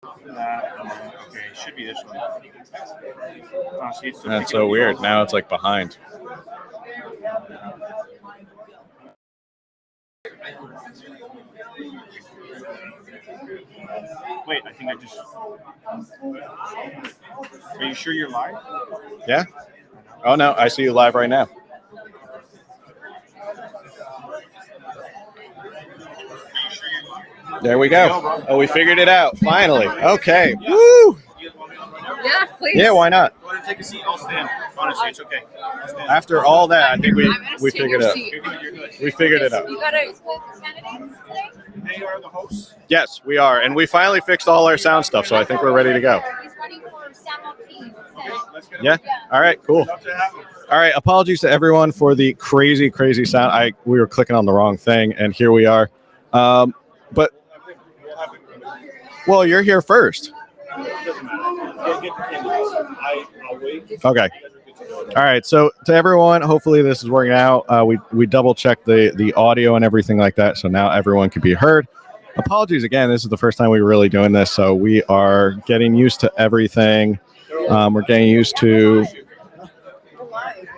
Okay, should be this one. See, That's so weird. Now it's like behind. Wait, I think I just. Are you sure you're live? Yeah. Oh no, I see you live right now. There we go. Oh, we figured it out finally. Okay. Woo! Yeah, please. Yeah, why not? Go ahead and take a seat. I'll stand. Honestly, it's okay. After all that, I think we figured it out. You're good. You're good. We figured it out. You got to explain the candidates today? They are the hosts. Yes, we are, and we finally fixed all our sound stuff, so I think we're ready to go. He's running for San Joaquin. Yeah. All right. Cool. All right. Apologies to everyone for the crazy sound. We were clicking on the wrong thing, and here we are. But well, you're here first. Okay. All right. So to everyone, hopefully this is working out. We double checked the audio and everything like that, so now everyone can be heard. Apologies again. This is the first time we were really doing this, so we are getting used to everything. We're getting used to.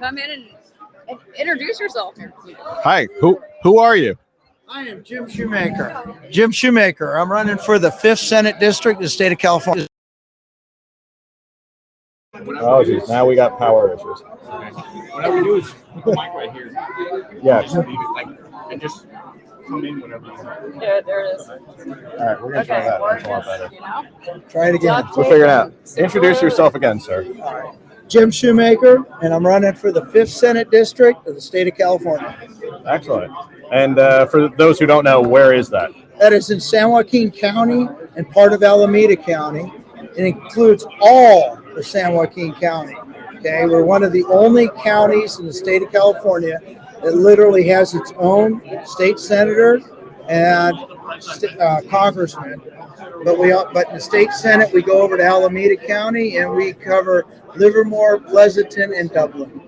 Come in and introduce yourself. Hi. Who are you? I am Jim Shoemaker. Jim Shoemaker. I'm running for the 5th Senate District in the state of California. Oh, geez. Now we got power issues. Whatever we do is put the mic right here. Yeah. Just leave it and just come in whenever you want. Yeah, there it is. All right, we're going to try that. That's a lot better. Try it again. We'll figure it out. Introduce yourself again, sir. Jim Shoemaker, and I'm running for the 5th Senate District of the state of California. Excellent. And for those who don't know, where is that? That is in San Joaquin County and part of Alameda County. It includes all of San Joaquin County. Okay, we're one of the only counties in the state of California that literally has its own state senator and congressman. But in the state senate, we go over to Alameda County and we cover Livermore, Pleasanton, and Dublin.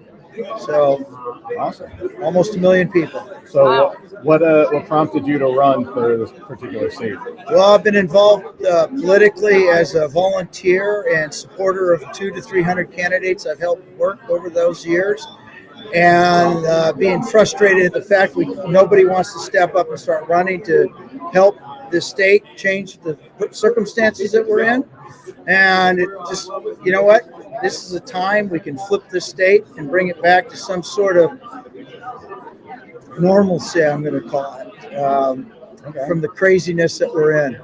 So awesome, almost 1 million people. So what prompted you to run for this particular seat? Well, I've been involved politically as a volunteer and supporter of 200 to 300 candidates I've helped work over those years, and being frustrated at the fact nobody wants to step up and start running to help the state change the circumstances that we're in. And it just, you know what? This is a time we can flip the state and bring it back to some sort of normalcy, I'm going to call it, from the craziness that we're in.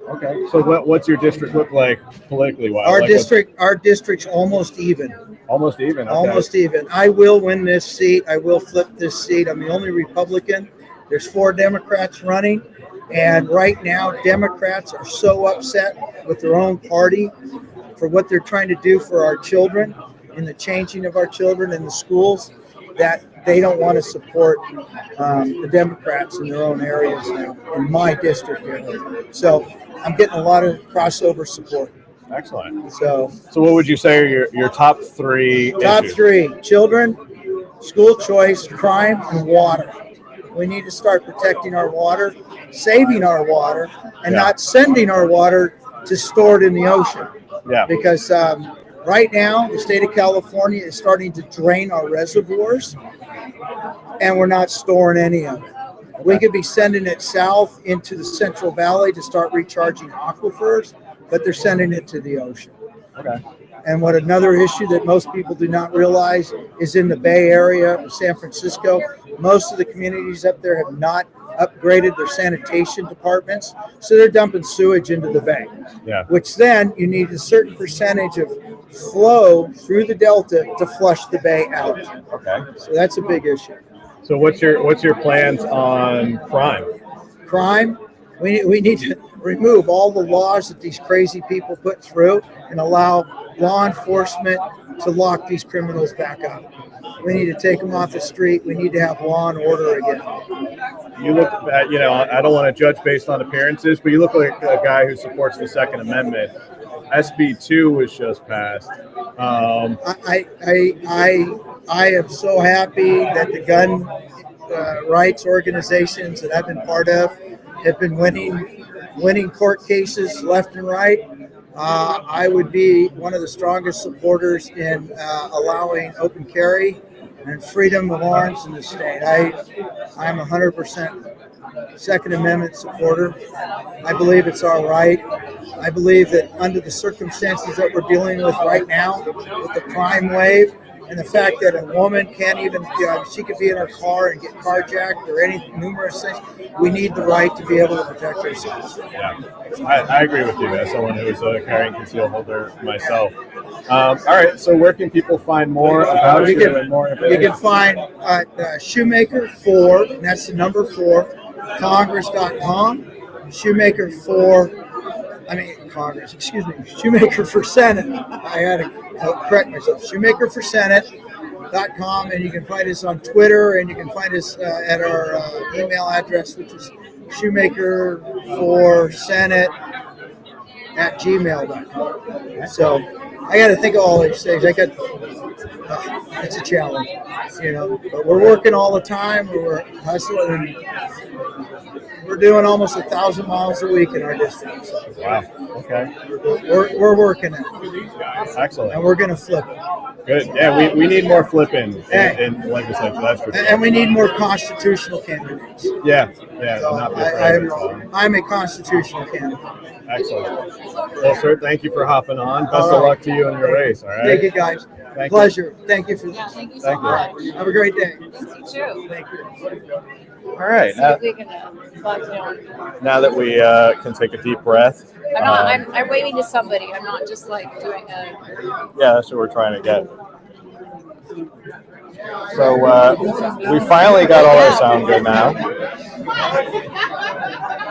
Okay. So what's your district look like politically? Our district's almost even. Almost even. Okay. Almost even. I will win this seat. I will flip this seat. I'm the only Republican. There's 4 Democrats running. And right now, Democrats are so upset with their own party for what they're trying to do for our children and the changing of our children in the schools that they don't want to support the Democrats in their own areas now, in my district area. So I'm getting a lot of crossover support. Excellent. So what would you say are your top 3 Top issues? 3, children, school choice, crime, and water. We need to start protecting our water, saving our water, and not sending our water to store it in the ocean. Yeah. Because right now, the state of California is starting to drain our reservoirs, and we're not storing any of it. We could be sending it south into the Central Valley to start recharging aquifers, but they're sending it to the ocean. Okay. And what another issue that most people do not realize is in the Bay Area of San Francisco, most of the communities up there have not upgraded their sanitation departments, so they're dumping sewage into the bay. Yeah. Which then you need a certain percentage of flow through the delta to flush the bay out. Okay. So that's a big issue. So what's your plans on crime? Crime, we need to remove all the laws that these crazy people put through and allow law enforcement to lock these criminals back up. We need to take them off the street. We need to have law and order again. You look at, I don't want to judge based on appearances, but you look like a guy who supports the Second Amendment. SB 2 was just passed. I am so happy that the gun rights organizations that I've been part of have been winning winning court cases left and right. I would be one of the strongest supporters in allowing open carry and freedom of arms in the state. I'm 100% Second Amendment supporter. I believe it's our right. I believe that under the circumstances that we're dealing with right now, with the crime wave, and the fact that a woman can't even, she could be in her car and get carjacked or any numerous things, we need the right to be able to protect ourselves. Yeah, I agree with you as someone who's a carrying concealed holder myself. All right, so where can people find more about you and more information? You can find Shoemaker 4, and that's the number 4, Congress.com. Shoemaker for Senate. I had to correct myself. Shoemaker for Senate.com, and you can find us on Twitter, and you can find us at our email address, which is shoemakerforsenate@gmail.com. So I got to think of all these things. It's a challenge, but we're working all the time. We're hustling, and we're doing almost 1,000 miles a week in our district. So wow. Okay. We're working it. Excellent. And we're going to flip it. Good. Yeah, we need more flipping in legislature. That's for sure. And we need more constitutional candidates. Yeah. So Not I'm a constitutional candidate. Excellent. Well, sir, thank you for hopping on. Best of luck to you in your race. All right. Thank you, guys. Pleasure. Thank you for this. Yeah, thank you so Thank much. Have a great day. Thank you too. Thank you. All right. We can plug down. Now that we can take a deep breath. I'm waving to somebody. I'm not just like doing a. Yeah, that's what we're trying to get. So we finally got all our sound good now.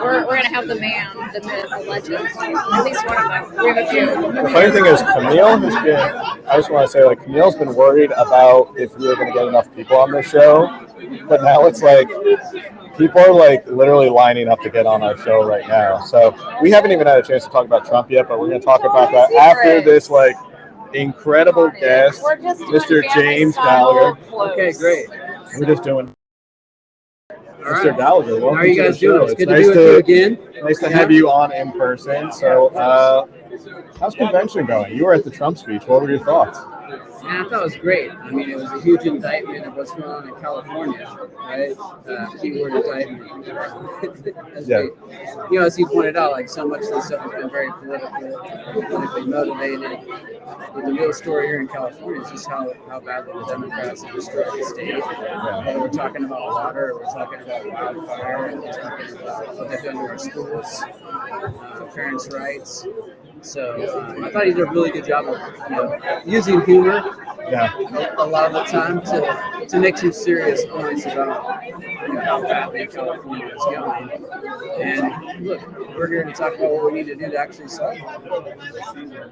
We're gonna have the man, the myth, the legend. At least one of them. We have a few. The funny thing is, Camille has been. I just want to say, Camille's been worried about if we were going to get enough people on this show, but now it's like people are literally lining up to get on our show right now. So we haven't even had a chance to talk about Trump yet, but we're going to talk about that after this incredible guest, Mr. James Gallagher. Okay, great. We're just doing. All Mr. right. Gallagher, welcome How are you guys to the show. doing? It's good to nice be with you again. Nice to have you on in person. So, how's convention going? You were at the Trump speech. What were your thoughts? Yeah, I thought it was great. I mean, it was a huge indictment of what's going on in California, right? Keyword indictment. As you pointed out, so much of this stuff has been very politically motivated. But the real story here in California is just how badly the Democrats have destroyed the state. Whether we're talking about water, or we're talking about wildfire, and we're talking about what they've done to our schools, parents' rights. So I thought he did a really good job of using humor a lot of the time to make some serious points about how badly California is going. And look, we're here to talk about what we need to do to actually solve it.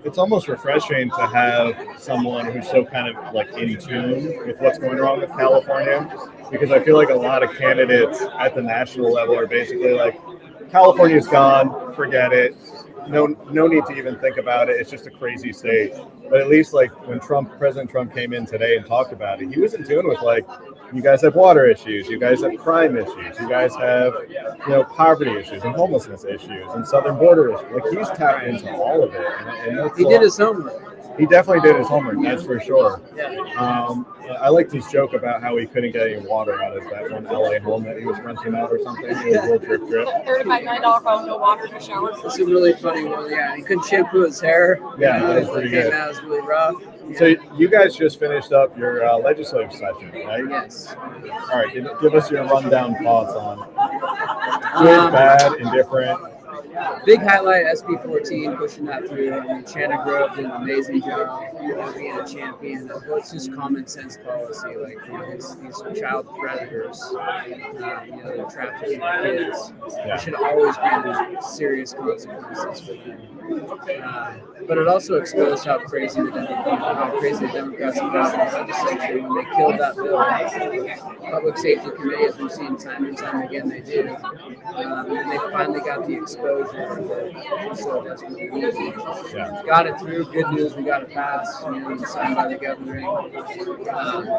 It's almost refreshing to have someone who's so kind of in tune with what's going on with California, because I feel like a lot of candidates at the national level are basically California's gone, forget it. No need to even think about it. It's just a crazy state. But at least when President Trump came in today and talked about it, he was in tune with you guys have water issues, you guys have crime issues, you guys have poverty issues and homelessness issues and southern border issues. He's tapped into all of it. And he did his homework. He definitely did his homework, that's for sure. Yeah. I liked his joke about how he couldn't get any water out of that one LA home that he was renting out or something. It was a little trip. $35 million home, no water, no shower. It's a really funny one. Yeah, he couldn't shampoo his hair. Yeah, that was pretty good. That was really rough. So you guys just finished up your legislative session, right? Yes. All right, give us your rundown thoughts on good, bad, indifferent. Big highlight, SB 14, pushing that through. Shanna Grove did an amazing job being a champion. It's just common sense policy, these child predators, the trafficking of kids. There should always be serious consequences for them. But it also exposed how crazy the Democrats have gotten in the legislature when they killed that bill. Public Safety Committee, as we've seen time and time again, they do. And they finally got the exposure. So that's what we need. Got it through. Good news. We got it passed. Signed by the governor.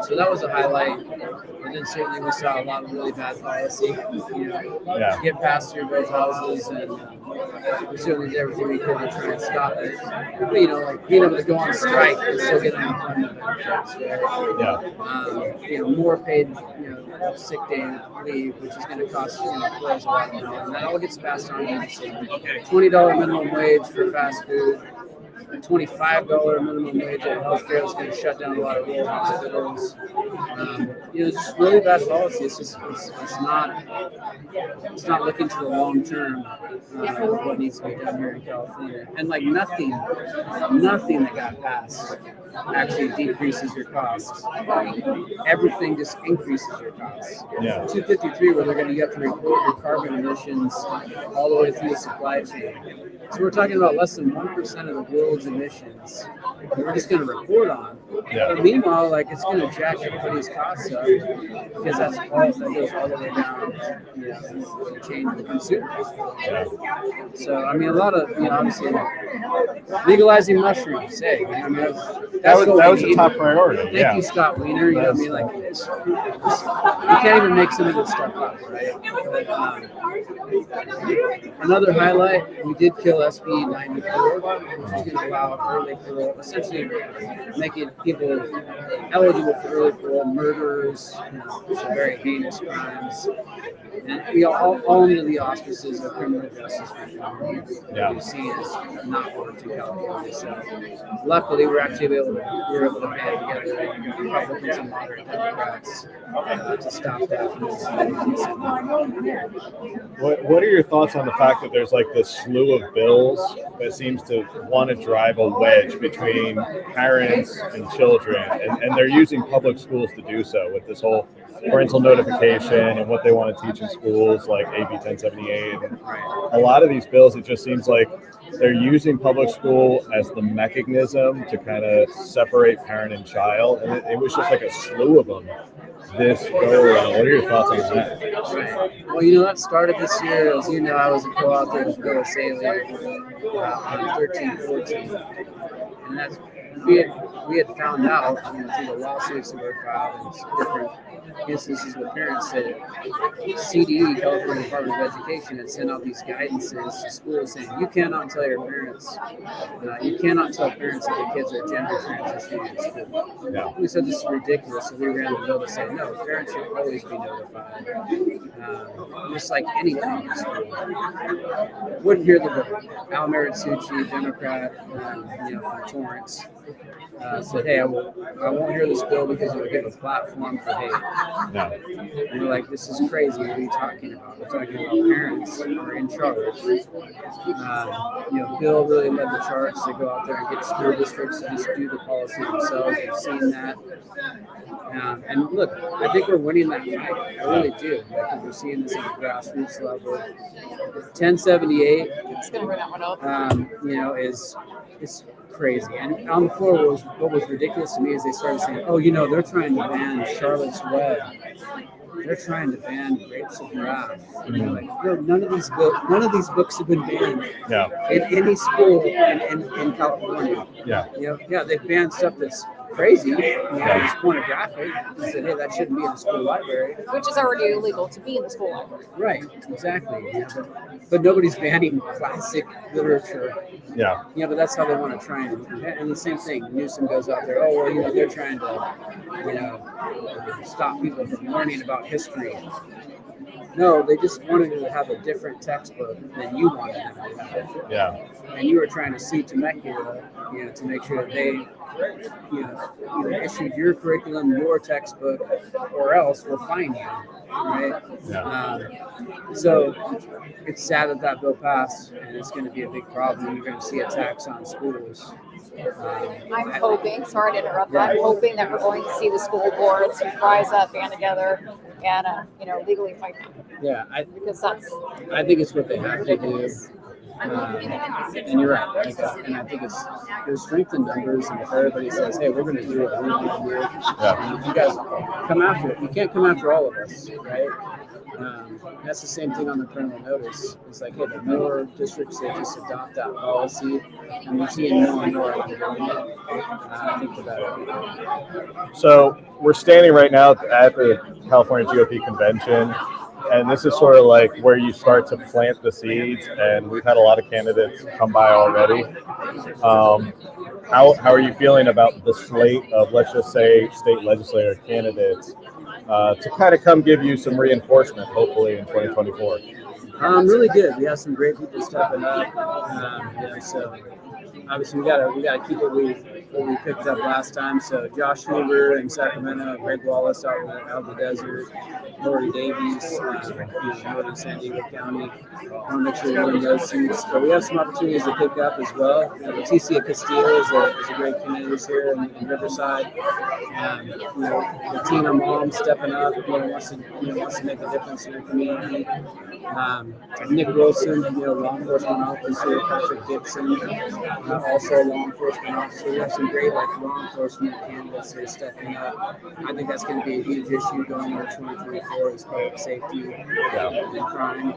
So that was a highlight. And then certainly we saw a lot of really bad policy. Get passed through both houses, and we certainly did everything we could to try and stop it. But, you know, like being able to go on strike and still get unemployment benefits, right? Yeah. You know, more paid, you know, sick day leave, which is going to cost, you know, employees a lot of money. And that all gets passed on to the city. $20 minimum wage for fast food. A $25 minimum wage at healthcare is going to shut down a lot of rural hospitals. You know, it's just really bad policy. It's just it's not looking to the long term of what needs to be done here in California. And like nothing that got passed actually decreases your costs. Everything just increases your costs. Yeah. 253, where they're going to get to report your carbon emissions all the way through the supply chain. So we're talking about less than 1% of the world's emissions we're just going to report on. Yeah. But meanwhile, like it's going to jack everybody's costs up because that's all that goes all the way down, you know, the chain to the consumer. Yeah. So I mean, a lot of, you know, obviously legalizing mushrooms. Hey, I mean, that was a top priority. Thank you, Scott Wiener. You know what I mean? Like, you can't even make some of this stuff up, right? But, another highlight, we did kill SB 94, which is going to allow early parole, essentially making people eligible for early parole, murderers, you know, some very heinous crimes. And we all under the auspices of criminal justice reform. Yeah. We've seen is not worked in California. So luckily, we're actually able to band together Republicans and moderate Democrats to stop that. What are your thoughts on the fact that there's like this slew of bills that seems to want to drive a wedge between parents and children, and they're using public schools to do so with this whole parental notification and what they want to teach in schools, like AB 1078. And a lot of these bills, it just seems like they're using public school as the mechanism to kind of separate parent and child, and it was just like a slew of them this go around. What are your thoughts on that? Right. Well, you know, that started this year. As you know, I was a co-author with Bill Saley on 13-14. And that's, we had found out, you know, through the lawsuits that were filed and different instances with parents that CDE, California Department of Education, had sent out these guidances to schools saying you cannot tell your parents, you cannot tell parents that their kids are gender transitioning in school. Yeah. We said this is ridiculous, so we ran the bill to say no, parents should always be notified, just like anything in school. Wouldn't hear the bill. Al Maritsucci, Democrat, you know, from Torrance, said, hey, I won't hear this bill because it will give a platform for hate. No. And we're like, this is crazy. What are you talking about? We're talking about parents who are in charge. You know, Bill really led the charge to go out there and get school districts to just do the policy themselves. We've seen that. And look, I think we're winning that fight. I really do. Because we're seeing this at the grassroots level. 1078, you know, is crazy. And on the floor, what was ridiculous to me is they started saying, oh, you know, they're trying to ban Charlotte's Web. They're trying to ban Grapes of Wrath. And you're like, no, none of these books have been banned in any school in California. Yeah. You know, yeah, they've banned stuff that's crazy, you know, it's pornographic. They said, hey, that shouldn't be in the school library. Which is already illegal to be in the school library. Right, exactly. Yeah, but nobody's banning classic literature. Yeah. Yeah, but that's how they want to try and the same thing. Newsom goes out there, oh, well, you know, they're trying to, you know, stop people from learning about history. No, they just wanted to have a different textbook than you wanted them to have. Yeah. And you were trying to sue Temecula, you know, to make sure that they, you know, either issued your curriculum, your textbook, or else we'll fine you, right? Yeah. So it's sad that bill passed, and it's going to be a big problem. You're going to see attacks on schools. I'm hoping, sorry to interrupt, but I'm hoping that we're going to see the school boards rise up, band together, and you know, legally fight them. Yeah, because that's. I think it's what they have to do. And you're right. And I think there's strength in numbers. And if everybody says, hey, we're going to do what we're going to do, and if you guys come after it, you can't come after all of us, right? That's the same thing on the criminal notice. It's like, hey, the more districts that just adopt that policy, and we're seeing more and more of them doing it, I think the better. So we're standing right now at the California GOP Convention. and this is sort of like where you start to plant the seeds. And we've had a lot of candidates come by already. How are you feeling about the slate of, let's just say, state legislator candidates to kind of come give you some reinforcement, hopefully in 2024? Really good. We have some great people stepping up. So obviously we gotta keep what we picked up last time. So Josh Hoover in Sacramento, Greg Wallace out in the desert, Lori Davies, out in San Diego County. I want to make sure we win those seats. But we have some opportunities to pick up as well. Leticia Castillo is a great candidate here in Riverside. Tina Mom stepping up, wants to make a difference in her community. Nick Wilson, law enforcement officer, Patrick Gibson, also a law enforcement officer. We have some great law enforcement candidates that are stepping up. I think that's going to be a huge issue going into 2024 is public safety and crime.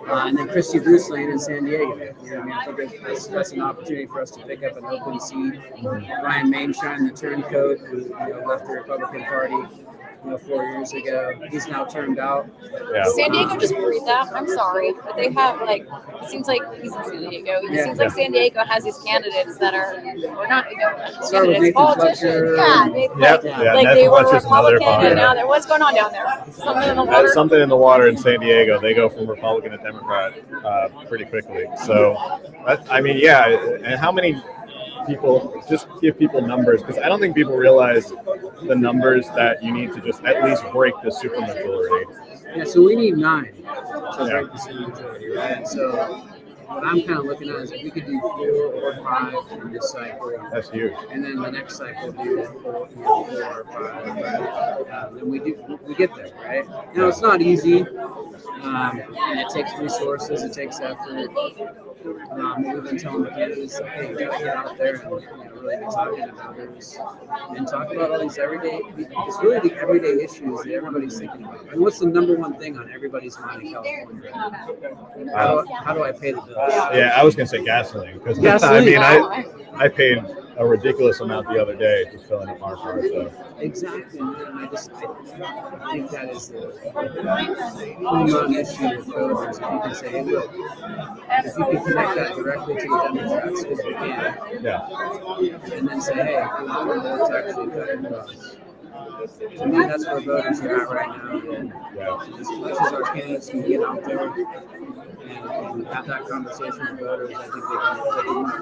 And then Christy Bruce Lane in San Diego. I think that's an opportunity for us to pick up an open seat. Ryan Mainshine, the turncoat, who left the Republican Party 4 years ago. He's now turned out. Yeah. San Diego just breed that. I'm sorry, but they have it seems like he's in San Diego. It seems like San Diego has these candidates that are, or not, candidates, politicians. They were Republican and now they're, what's going on down there? Something in the water. Something in the water in San Diego. They go from Republican to Democrat pretty quickly. So, and how many people, just give people numbers, because I don't think people realize the numbers that you need to just at least break the supermajority. Yeah, so we need 9 to break the supermajority, right? And so what I'm kind of looking at is if we could do 4 or 5 in this cycle. That's huge. And then the next cycle do 4 or 5. Then we get there, right? It's not easy. And it takes resources, it takes effort. We've been telling the candidates, hey, you gotta get out there and really be talking about this and talk about all these it's really the everyday issues that everybody's thinking about. And what's the number one thing on everybody's mind in California? How do I pay the bills? Yeah, I was gonna say gasoline, because I paid a ridiculous amount the other day just filling up our car. So. Exactly, man. I think that is the home issue with voters. If you can say, hey, look, if you can connect that directly to the Democrats, because we can, and then say, hey, if we want more to actually cut your costs. To me, that's where voters are at right now. And as much as our candidates can get out there and have that conversation with voters, I think they can.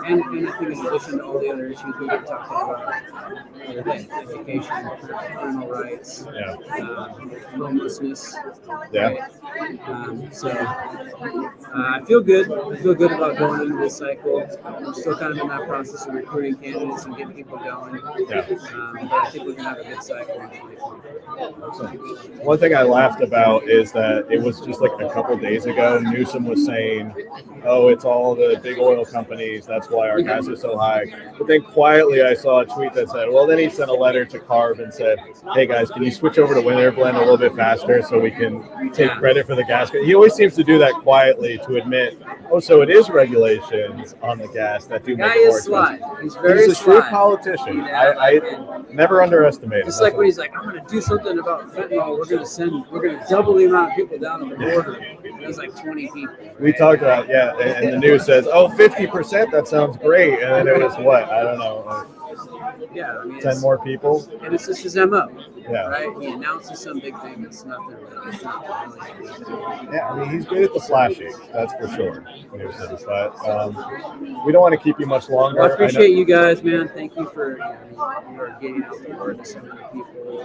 And I think in addition to all the other issues we've been talking about, education, criminal rights, homelessness. Yeah. So I feel good. I feel good about going into this cycle. I'm still kind of in that process of recruiting candidates and getting people going. But I think we're going to have a good cycle in 2024. One thing I laughed about is that it was just like a couple days ago, Newsom was saying, oh, it's all the big oil companies, that's why our gas is so high. But then quietly I saw a tweet that said, well, then he sent a letter to CARB and said, hey guys, can you switch over to Winter Blend a little bit faster so we can take credit for the gas? He always seems to do that quietly to admit, oh, so it is regulations on the gas that do make it more expensive. He's very He's a shrewd politician. I never underestimate him. It's like when he's like, I'm going to do something about fentanyl. We're going to double the amount of people down on the border. And there's like 20 people. Right? We talked about, and the news says, oh, 50%, that sounds great. And then it was what? I don't know. 10 more people. And it's just his MO. Yeah. Right? He announces some big thing that's nothing really. It's not really. Yeah, I mean, he's good at the flashy, that's for sure. But we don't want to keep you much longer. Well, I appreciate you guys, man. Thank you for getting out the word to so many people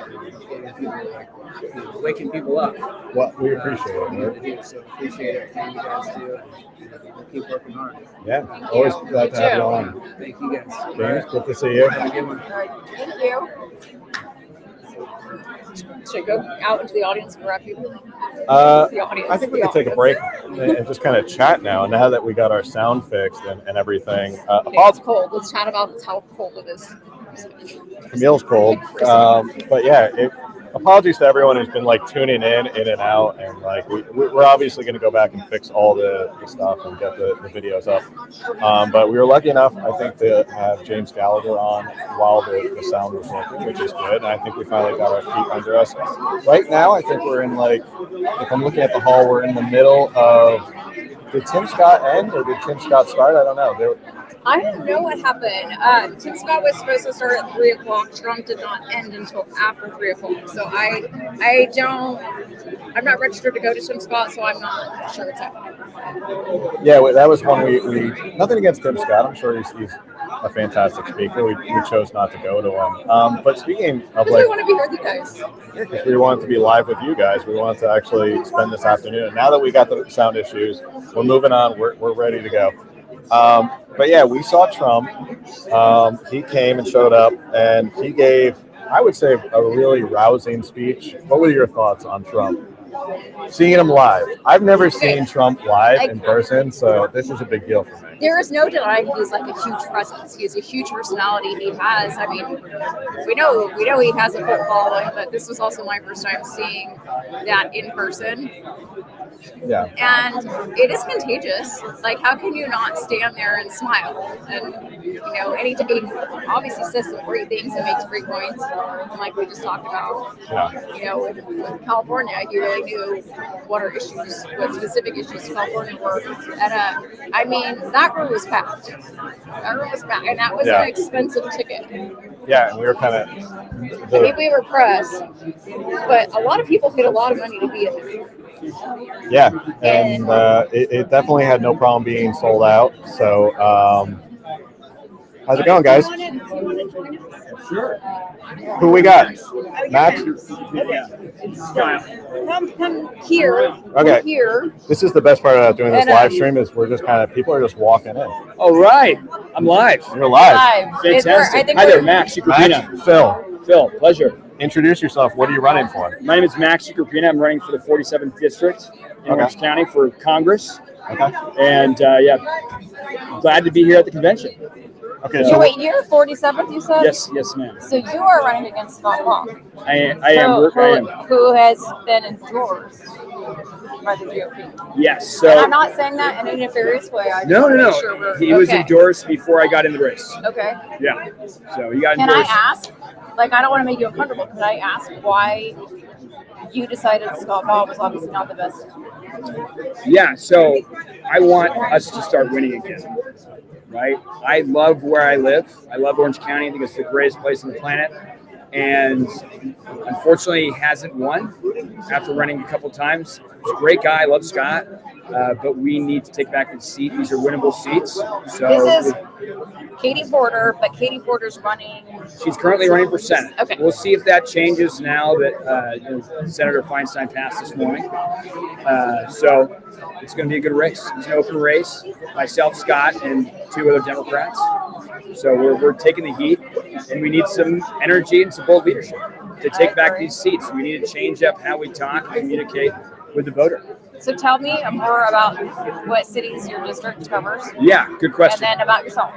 and waking people up. Well, we appreciate it. Right? So appreciate everything you guys do. And keep working hard. Yeah, always glad to have you on. Thank you guys. James, good to see you. All right, thank you. Should I go out into the audience and grab people? I think we can take a break and just kind of chat now that we got our sound fixed and everything. It's cold. Let's chat about how cold it is. Camille's cold. But yeah, apologies to everyone who's been like tuning in and out, and like we're obviously going to go back and fix all the stuff and get the videos up. But we were lucky enough, I think, to have James Gallagher on while the sound was working, which is good. And I think we finally got our feet under us. Right now, I think we're in like, if I'm looking at the hall, we're in the middle of. Did Tim Scott end or did Tim Scott start? I don't know. I don't know what happened. Tim Scott was supposed to start at 3 o'clock. Trump did not end until after 3 o'clock. So I'm not registered to go to Tim Scott, so I'm not sure it's happening. Yeah, that was one we nothing against Tim Scott. I'm sure he's a fantastic speaker. We chose not to go to him. But speaking of we want to be here with you guys. Yeah, because we wanted to be live with you guys. We wanted to actually spend this afternoon. And now that we got the sound issues, we're moving on. We're ready to go. But yeah, we saw Trump. He came and showed up, and he gave, I would say, a really rousing speech. What were your thoughts on Trump? Seeing him live. I've never seen Trump live in person, so this is a big deal for me. There is no denying he's like a huge presence. He's a huge personality. He has, I mean, we know he has a cult following, but this was also my first time seeing that in person. Yeah. And it is contagious. Like, how can you not stand there and smile? And, and he obviously says some great things and makes great points, like we just talked about. Yeah. With California, he really knew what specific issues California were. And, I mean, that room was packed. And that was an expensive ticket. Yeah, and we were kind of... I mean, we were pressed, but a lot of people paid a lot of money to be in there. Yeah, and it definitely had no problem being sold out. So, how's it going, guys? Sure. Who we got? Max? Come here. Okay. Come here. This is the best part about doing this live stream is we're just kind of, people are just walking in. All right. I'm live. You're live. Fantastic. Hi there, Max Ucropina. Phil, pleasure. Introduce yourself. What are you running for? My name is Max Ucropina. I'm running for the 47th District in Orange County for Congress. Okay. And, glad to be here at the convention. Okay. So wait, you're 47th, you said? Yes, ma'am. So you are running against Scott Law. I am. Who has been endorsed by the GOP. Yes. So and I'm not saying that in a nefarious way. No. Sure he was endorsed before I got in the race. Okay. Yeah. So he got endorsed. Can I ask? Like, I don't want to make you uncomfortable. Can I ask why you decided Scott Law was obviously not the best? Yeah. So I want us to start winning again. Right. I love where I live. I love Orange County. I think it's the greatest place on the planet. And unfortunately, he hasn't won after running a couple times. He's a great guy. I love Scott. But we need to take back the seat. These are winnable seats. So this is Katie Porter, but Katie Porter's running. She's currently running for Senate. Okay. We'll see if that changes now that Senator Feinstein passed this morning. So it's going to be a good race. It's an open race. Myself, Scott, and 2 other Democrats. So we're taking the heat, and we need some energy and some bold leadership to take back these seats. We need to change up how we talk and communicate with the voter. So tell me more about what cities your district covers. Yeah, good question. And then about yourself.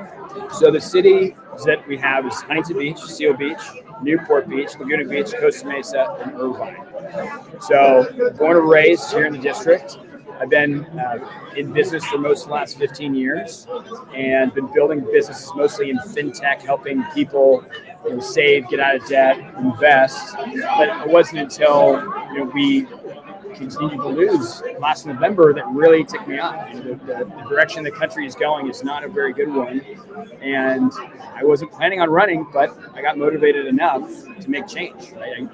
So the cities that we have is Huntington Beach, Seal Beach, Newport Beach, Laguna Beach, Costa Mesa, and Irvine. So born and raised here in the district. I've been in business for most of the last 15 years and been building businesses mostly in fintech, helping people save, get out of debt, invest. But it wasn't until we continued to lose last November that really ticked me off. The direction the country is going is not a very good one. And I wasn't planning on running, but I got motivated enough to make change. I'm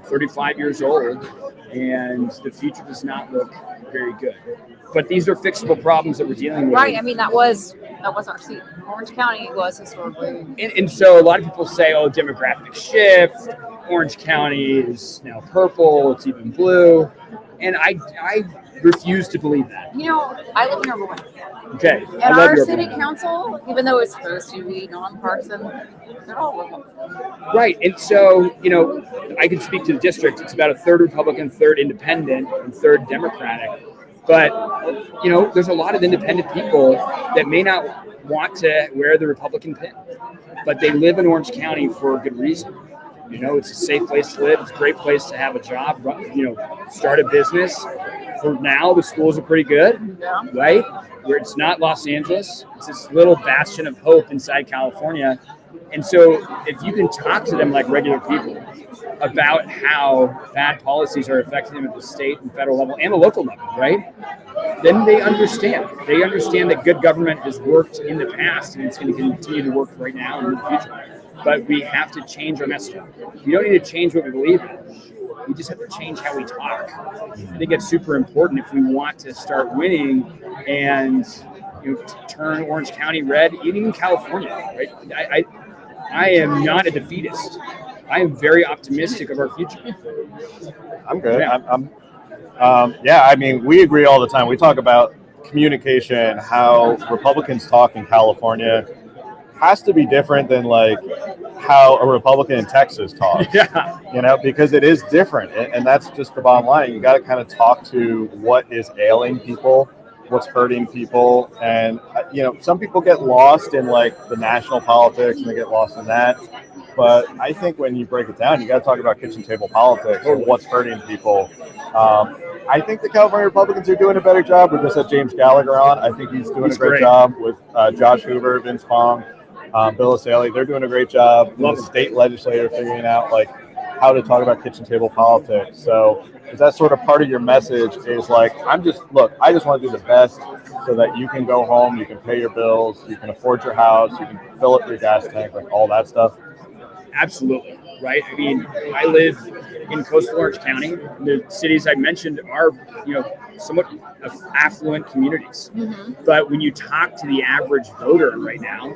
35 years old, and the future does not look very good. But these are fixable problems that we're dealing with. Right. I mean, that was our seat. Orange County was historically. And so a lot of people say, oh, demographic shift. Orange County is now purple. It's even blue. And I refuse to believe that. I live in Irvine. Okay. And our city council, even though it's supposed to be nonpartisan, they're all Republican. Right. And so, I can speak to the district. It's about a third Republican, third independent, and third Democratic. But, there's a lot of independent people that may not want to wear the Republican pin, but they live in Orange County for a good reason. You know, it's a safe place to live. It's a great place to have a job, start a business. For now, the schools are pretty good, right? Where it's not Los Angeles. It's this little bastion of hope inside California. And so if you can talk to them like regular people about how bad policies are affecting them at the state and federal level and the local level, right? Then they understand. They understand that good government has worked in the past and it's going to continue to work right now and in the future. But we have to change our messaging. We don't need to change what we believe in. We just have to change how we talk. I think it's super important if we want to start winning and turn Orange County red, even California, right? I am not a defeatist. I am very optimistic of our future. I'm good. Yeah. I mean, we agree all the time. We talk about communication, how Republicans talk in California has to be different than like how a Republican in Texas talks. Yeah. Because it is different. And that's just the bottom line. You got to kind of talk to what is ailing people, what's hurting people. And, some people get lost in like the national politics and they get lost in that. But I think when you break it down, you got to talk about kitchen table politics and what's hurting people. I think the California Republicans are doing a better job. We just had James Gallagher on. I think he's doing a great job with Josh Hoover, Vince Fong, Bill Asaley. They're doing a great job. The state legislator figuring out like how to talk about kitchen table politics. So is that sort of part of your message is like, I just want to do the best so that you can go home, you can pay your bills, you can afford your house, you can fill up your gas tank, like all that stuff? Absolutely, right? I mean, I live in coastal Orange County. The cities I mentioned are, somewhat affluent communities. Mm-hmm. But when you talk to the average voter right now,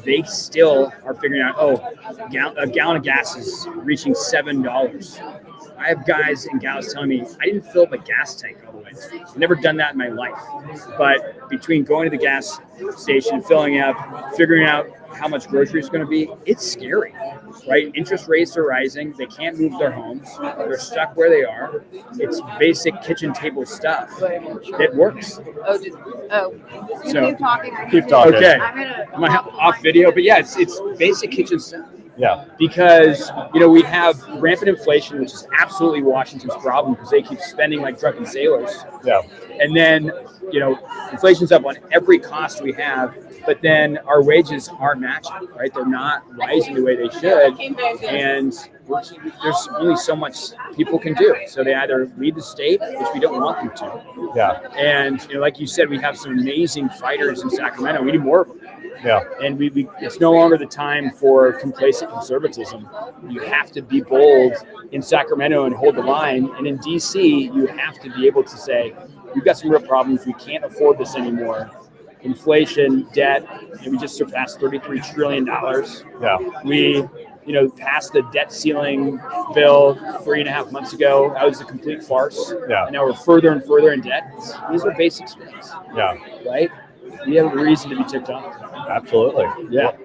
they still are figuring out, a gallon of gas is reaching $7. I have guys and gals telling me, I didn't fill up a gas tank all the way. I've never done that in my life. But between going to the gas station, filling up, figuring out how much grocery is going to be, it's scary, right? Interest rates are rising. They can't move their homes. They're stuck where they are. It's basic kitchen table stuff that works. So keep talking. Keep talking. Okay. I'm off video, but yeah, it's basic kitchen stuff. Yeah. Because, we have rampant inflation, which is absolutely Washington's problem because they keep spending like drunken sailors. Yeah. And then, inflation's up on every cost we have, but then our wages aren't matching, right? They're not rising the way they should. And there's only so much people can do. So they either leave the state, which we don't want them to. Yeah. And, like you said, we have some amazing fighters in Sacramento. We need more of them. Yeah. And it's no longer the time for complacent conservatism. You have to be bold in Sacramento and hold the line. And in DC, you have to be able to say, we've got some real problems. We can't afford this anymore. Inflation, debt, and we just surpassed $33 trillion. Yeah. We, passed the debt ceiling bill 3.5 months ago. That was a complete farce. Yeah. And now we're further and further in debt. These are basic things. Yeah. Right? We have a reason to be ticked off. Absolutely. Yeah.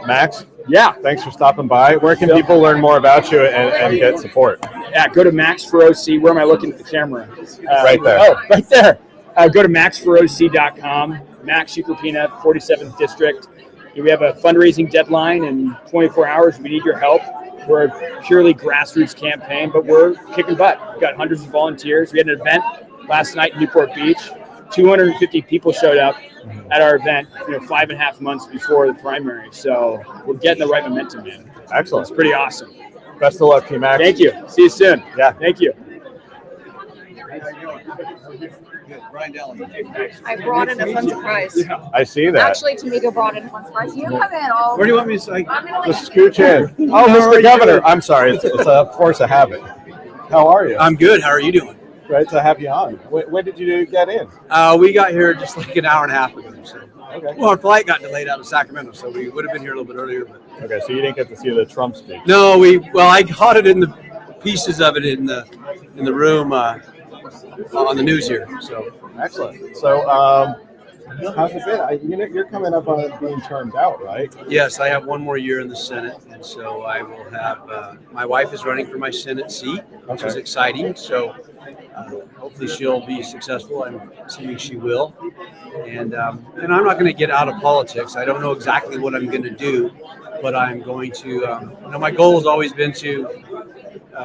Max? Yeah. Thanks for stopping by. Where can people learn more about you and get support? Yeah, go to Max for OC. Where am I looking at the camera? Right there. Oh, right there. Go to maxforoc.com. Max Ucropina, 47th District. We have a fundraising deadline in 24 hours. We need your help. We're a purely grassroots campaign, but we're kicking butt. We've got hundreds of volunteers. We had an event last night in Newport Beach. 250 people showed up at our event, 5.5 months before the primary. So we're getting the right momentum in. Excellent. It's pretty awesome. Best of luck to you, Max. Thank you. See you soon. Yeah. Thank you. I brought in a fun surprise. I see that. Actually, Tamika brought in a fun surprise. You come in all. Where do you want me to say? Just scooch in. Oh, Mr. Governor. I'm sorry. It's a force of habit. How are you? I'm good. How are you doing? Great to have you on. When did you get in? We got here just like an hour and a half ago. So. Okay. Well, our flight got delayed out of Sacramento, so we would have been here a little bit earlier. But okay, so you didn't get to see the Trump speech. No, I caught it in the pieces of it in the room on the news here. So excellent. So how's it been? You're coming up on being termed out, right? yes, I have one more year in the Senate, and so I will have. My wife is running for my Senate seat, which is exciting. So. Hopefully she'll be successful. I'm assuming she will. And I'm not going to get out of politics. I don't know exactly what I'm going to do, but I'm going to. My goal has always been to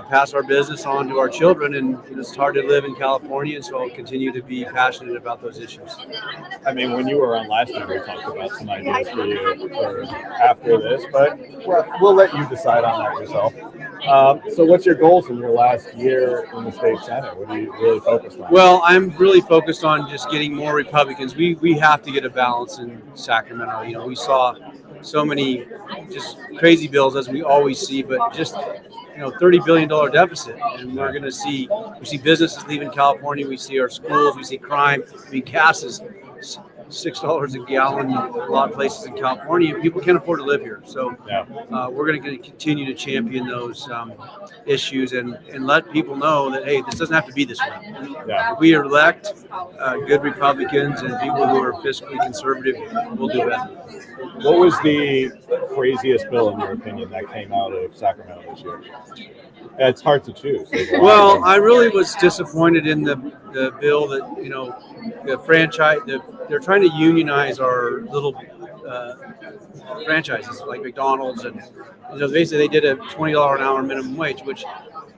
pass our business on to our children, and it's hard to live in California, and so I'll continue to be passionate about those issues. I mean, when you were on last time, we talked about some ideas for you for after this, but we'll let you decide on that yourself. So what's your goals in your last year in the state Senate? What are you really focused on? Well, I'm really focused on just getting more Republicans. We have to get a balance in Sacramento. We saw so many just crazy bills, as we always see, but just $30 billion deficit, and we see businesses leaving California. We see our schools. We see crime. Gas is $6 a gallon in a lot of places in California. People can't afford to live here, so we're going to continue to champion those issues and let people know that, hey, this doesn't have to be this way. If we elect good Republicans and people who are fiscally conservative, we'll do better. What was the craziest bill, in your opinion, that came out of Sacramento this year? It's hard to choose. Well, I really was disappointed in the bill that, the franchise, they're trying to unionize our little franchises like McDonald's. And basically they did a $20 an hour minimum wage, which,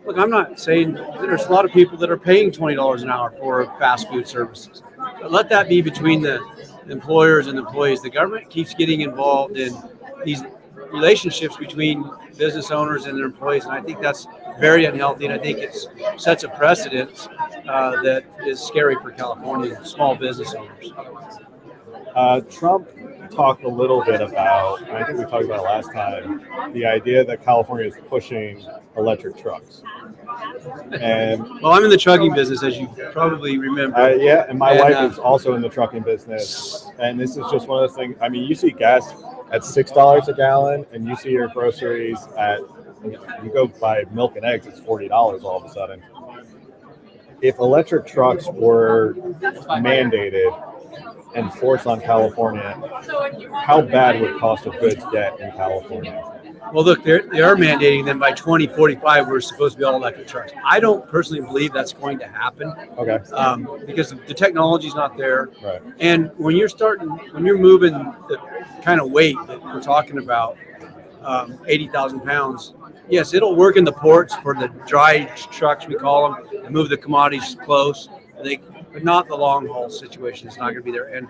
look, I'm not saying there's a lot of people that are paying $20 an hour for fast food services. But let that be between the employers and employees. The government keeps getting involved in these relationships between business owners and their employees, and I think that's very unhealthy, and I think it sets a precedent that is scary for California small business owners. Trump talked a little bit about, and I think we talked about it last time, the idea that California is pushing electric trucks. And well, I'm in the trucking business, as you probably remember. And my wife is also in the trucking business, and this is just one of those things. I mean, you see gas at $6 a gallon, and you see your groceries at, you go buy milk and eggs, it's $40 all of a sudden. If electric trucks were mandated and forced on California, how bad would cost of goods get in California? Well, look, they are mandating them by 2045. We're supposed to be all electric trucks. I don't personally believe that's going to happen. Okay. Because the technology's not there. Right. And when you're moving the kind of weight that we're talking about, 80,000 pounds, yes, it'll work in the ports for the dry trucks, we call them, and move the commodities close. But not the long haul situation. It's not going to be there. And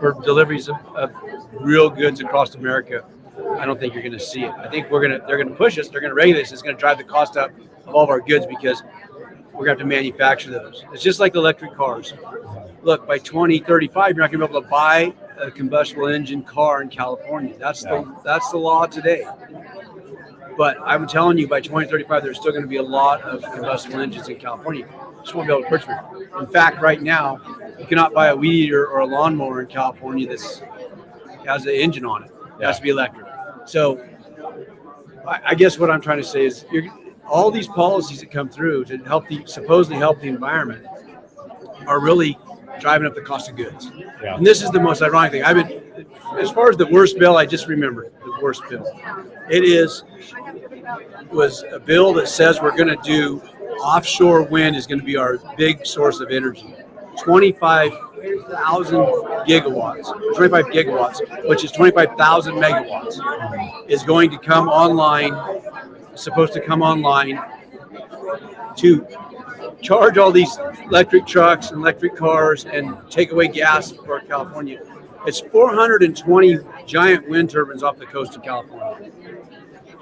for deliveries of real goods across America, I don't think you're going to see it. I think they're going to push us. They're going to regulate us. It's going to drive the cost up of all of our goods because we're going to have to manufacture those. It's just like electric cars. Look, by 2035, you're not going to be able to buy a combustible engine car in California. That's the law today. But I'm telling you, by 2035, there's still going to be a lot of combustible engines in California. You just won't be able to purchase them. In fact, right now, you cannot buy a weed eater or a lawnmower in California that has an engine on it. It has to be electric. So I guess what I'm trying to say is all these policies that come through to supposedly help the environment are really driving up the cost of goods. Yeah. And this is the most ironic thing. As far as the worst bill, I just remembered the worst bill. Was a bill that says we're going to do offshore wind is going to be our big source of energy. 25,000 gigawatts, which is 25,000 megawatts, is going to come online, supposed to come online to charge all these electric trucks and electric cars and take away gas for California. It's 420 giant wind turbines off the coast of California.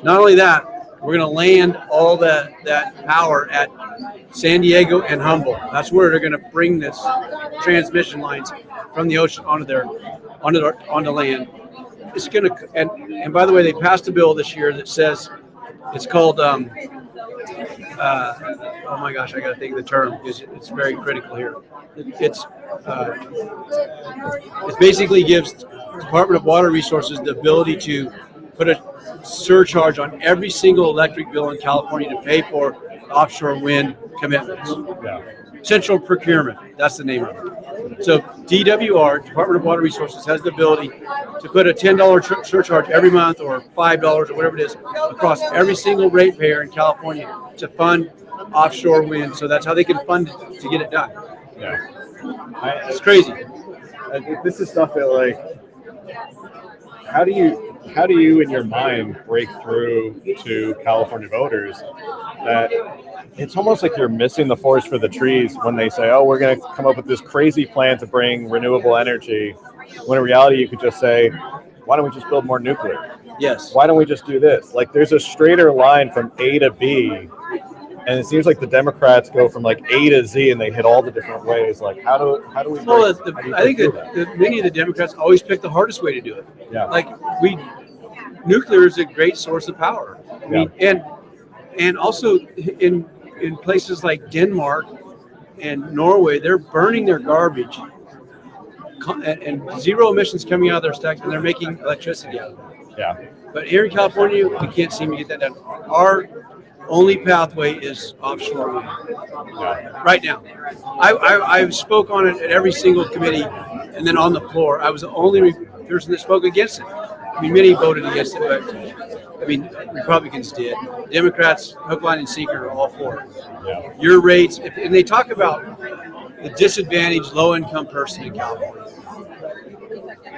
Not only that, we're going to land all that power at San Diego and Humboldt. That's where they're going to bring this transmission lines from the ocean onto land. It's going to, and by the way, they passed a bill this year that says it's called. Oh my gosh, I got to think of the term because it's very critical here. It basically gives Department of Water Resources the ability to put a surcharge on every single electric bill in California to pay for offshore wind commitments. Yeah. Central procurement, that's the name of it. So DWR, Department of Water Resources, has the ability to put a $10 surcharge every month or $5 or whatever it is across every single ratepayer in California to fund offshore wind. So that's how they can fund it to get it done. Yeah. It's crazy. This is stuff that, like, how do you how do you, in your mind, break through to California voters that it's almost like you're missing the forest for the trees when they say, oh, we're going to come up with this crazy plan to bring renewable energy, when in reality you could just say, why don't we just build more nuclear? Yes. Why don't we just do this? Like, there's a straighter line from A to B, and it seems like the Democrats go from like A to Z and they hit all the different ways. Like, how do we? Well, I think that many of the Democrats always pick the hardest way to do it. Yeah. Like nuclear is a great source of power. I mean, and also in places like Denmark and Norway, they're burning their garbage and zero emissions coming out of their stacks, and they're making electricity out of it. Yeah. But here in California, we can't seem to get that done. Our only pathway is offshore wind. Right now. I spoke on it at every single committee, and then on the floor. I was the only person that spoke against it. I mean, many voted against it, but I mean, Republicans did. Democrats, hook, line, and sinker, are all for it. Yeah. Your rates, and they talk about the disadvantaged low-income person in California.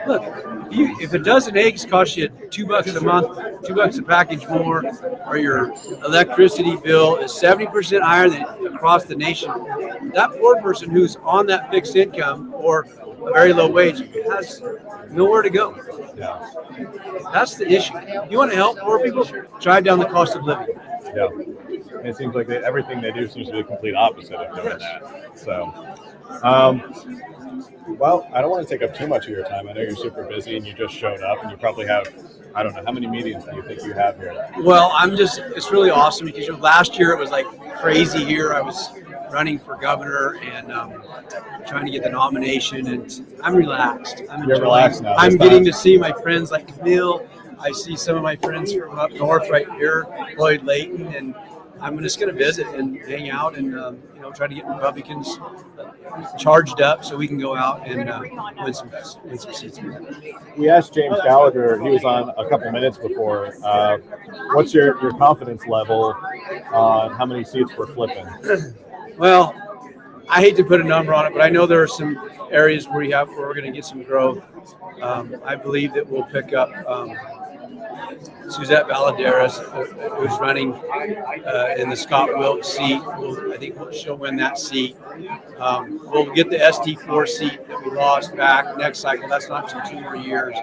Look, if a dozen eggs cost you $2 a month, $2 a package more, or your electricity bill is 70% higher than across the nation, that poor person who's on that fixed income or a very low wage has nowhere to go. Yeah. That's the issue. You want to help poor people? Drive down the cost of living. Yeah. And it seems like everything they do seems to be the complete opposite of doing that. So, well, I don't want to take up too much of your time. I know you're super busy and you just showed up and you probably have, I don't know, how many meetings do you think you have here? Well, it's really awesome because last year it was like crazy here. I was running for governor and trying to get the nomination, and I'm relaxed. You're relaxed now. I'm getting to see my friends like Camille. I see some of my friends from up north right here, Lloyd Layton, and I'm just going to visit and hang out and try to get Republicans charged up so we can go out and win some seats. We asked James Gallagher, he was on a couple minutes before, what's your confidence level on how many seats we're flipping? Well, I hate to put a number on it, but I know there are some areas where we're going to get some growth. I believe that we'll pick up Suzette Valadares, who's running in the Scott Wilkes seat. I think she'll win that seat. We'll get the ST4 seat that we lost back next cycle. That's not until 2 more years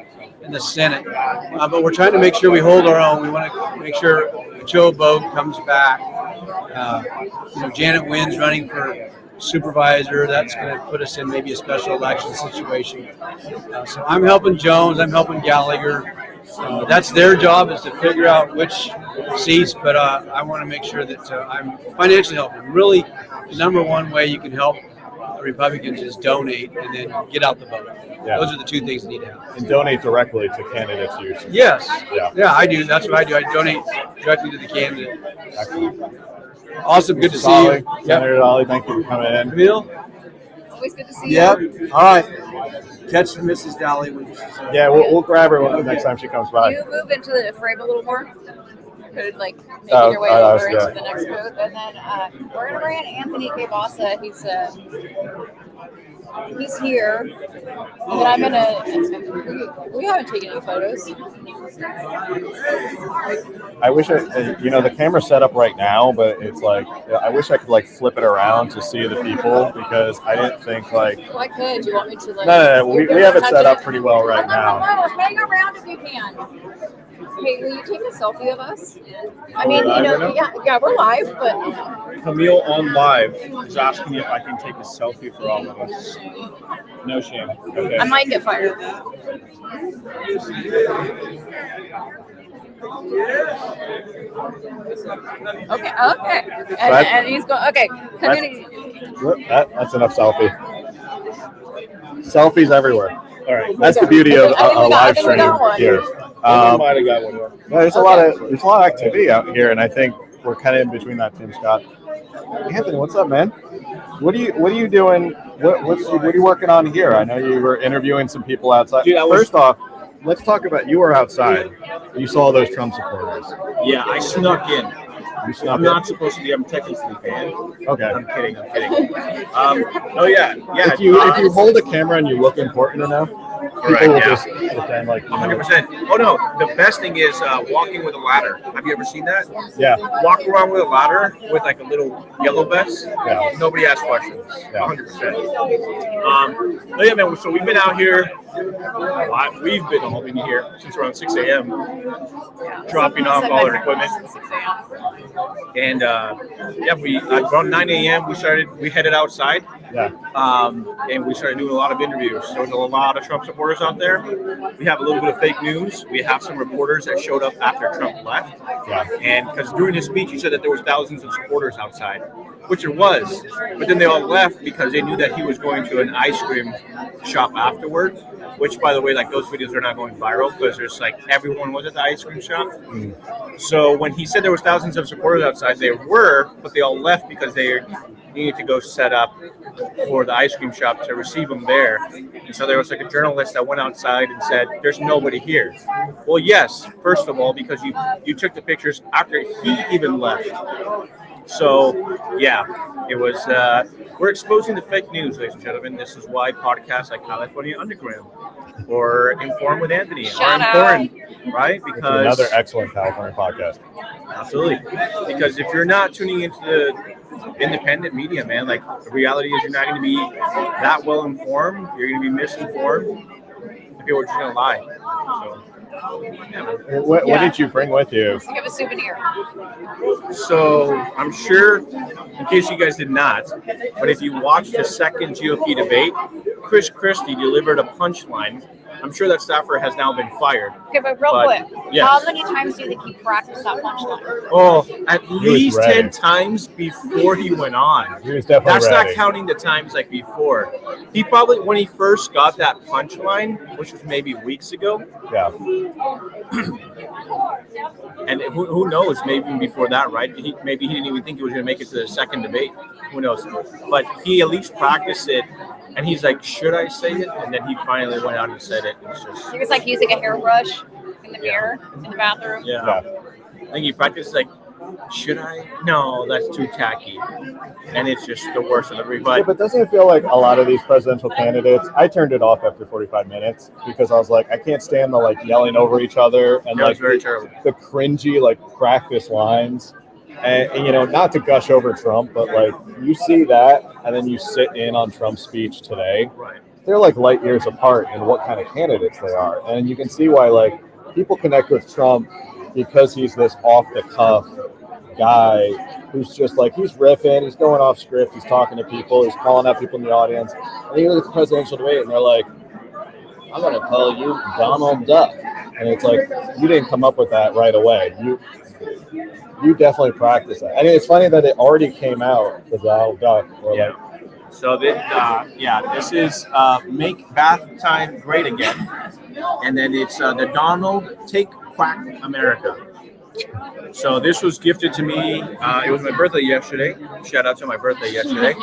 in the Senate. But we're trying to make sure we hold our own. We want to make sure Joe Bogue comes back. Janet Wynn's running for supervisor. That's going to put us in maybe a special election situation. So I'm helping Jones. I'm helping Gallagher. That's their job, is to figure out which seats, but I want to make sure that I'm financially helping. Really, the number one way you can help Republicans is donate and then get out the vote. Yeah. Those are the two things that need to happen. And donate directly to candidates usually. Yes. Yeah, I do. That's what I do. I donate directly to the candidate. Excellent. Awesome. Good to see you. Senator Dolly, thank you for coming in. Camille? Always good to see you. Yep. All right. Catch Mrs. Dolly when she's Yeah, we'll grab her the next time she comes by. You move into the frame a little more. Could making your way over into the next booth, and then we're gonna bring in Anthony Cabasa. He's here, and then I'm gonna. We haven't taken any photos. I wish the camera's set up right now, but it's like I wish I could flip it around to see the people, because I didn't think Well, I could. Do you want me to No. We have it set up pretty well right now. Hang around if you can. Hey, will you take a selfie of us? I mean, yeah, we're live, but Camille on live is asking if I can take a selfie for all of us. No shame. Okay. I might get fired. Okay. And he's going. Okay, community. That's enough selfie. Selfies everywhere. All right. That's the beauty of a live stream here. Might have got one. There's a lot of activity out here, and I think we're kind of in between that, Tim Scott. Anthony, what's up, man? What are you doing? What are you working on here? I know you were interviewing some people outside. Dude, First off, let's talk about, you were outside. You saw those Trump supporters. Yeah, I snuck in. I'm not supposed to be. I'm technically banned. Okay. I'm kidding. Oh yeah. If you hold a camera and you look important enough, people will just pretend like 100%. Oh no, the best thing is walking with a ladder. Have you ever seen that? Yeah. Walk around with a ladder with like a little yellow vest. Yeah. Nobody asks questions. Yeah. 100%. But yeah, man. So we've been out here. We've been all been here since around 6 a.m. dropping off all our equipment. And around 9 a.m. we headed outside. Yeah. And we started doing a lot of interviews. There was a lot of Trump supporters out there. We have a little bit of fake news. We have some reporters that showed up after Trump left. Yeah. And because during his speech, he said that there was thousands of supporters outside, which there was. But then they all left because they knew that he was going to an ice cream shop afterwards. Which, by the way, like those videos are not going viral because there's like everyone was at the ice cream shop. So when he said there was thousands of supporters outside, they were, but they all left because they needed to go set up for the ice cream shop to receive them there. And so there was like a journalist that went outside and said, "There's nobody here." Well, yes, first of all, because you took the pictures after he even left. So yeah, it was. We're exposing the fake news, ladies and gentlemen. This is why podcasts like California Underground or Inform with Anthony are important, right? Because another excellent California podcast. Absolutely. Because if you're not tuning into the independent media, man, like the reality is you're not going to be that well informed. You're going to be misinformed. And people are just going to lie. So. Yeah. What did you bring with you? I have a souvenir. So I'm sure, in case you guys did not, but if you watched the second GOP debate, Chris Christie delivered a punchline. I'm sure that staffer has now been fired. Okay, but real quick, yes. how many times do you think he practiced that punchline? Oh, at least ready. 10 times before he went on. He was definitely That's ready. not counting the times like before. He probably, when he first got that punchline, which was maybe weeks ago, Yeah. and who knows, maybe even before that, right? Maybe he didn't even think he was going to make it to the second debate. Who knows? But he at least practiced it, and he's like, should I say it? And then he finally went out and said it. It's just, He was like using a hairbrush in the mirror in the bathroom. yeah. I think he practiced like, should I? No, that's too tacky. And it's just the worst of everybody. Yeah, but doesn't it feel like a lot of these presidential candidates? I turned it off after 45 minutes because I was like, I can't stand the like yelling over each other and That was like very terrible. the cringy like practice lines. And you know, not to gush over Trump, but like you see that, and then you sit in on Trump's speech today. Right. They're like light years apart in what kind of candidates they are, and you can see why like people connect with Trump because he's this off the cuff guy who's just like he's riffing, he's going off script, he's talking to people, he's calling out people in the audience. And you look at the presidential debate, and they're like, "I'm going to call you Donald Duck," and it's like you didn't come up with that right away. You definitely practice that. I mean, it's funny that it already came out, the Donald Duck. Yeah. So this is Make Bath Time Great Again. And then it's the Donald Take Quack America. So this was gifted to me. It was my birthday yesterday. Shout out to my birthday yesterday.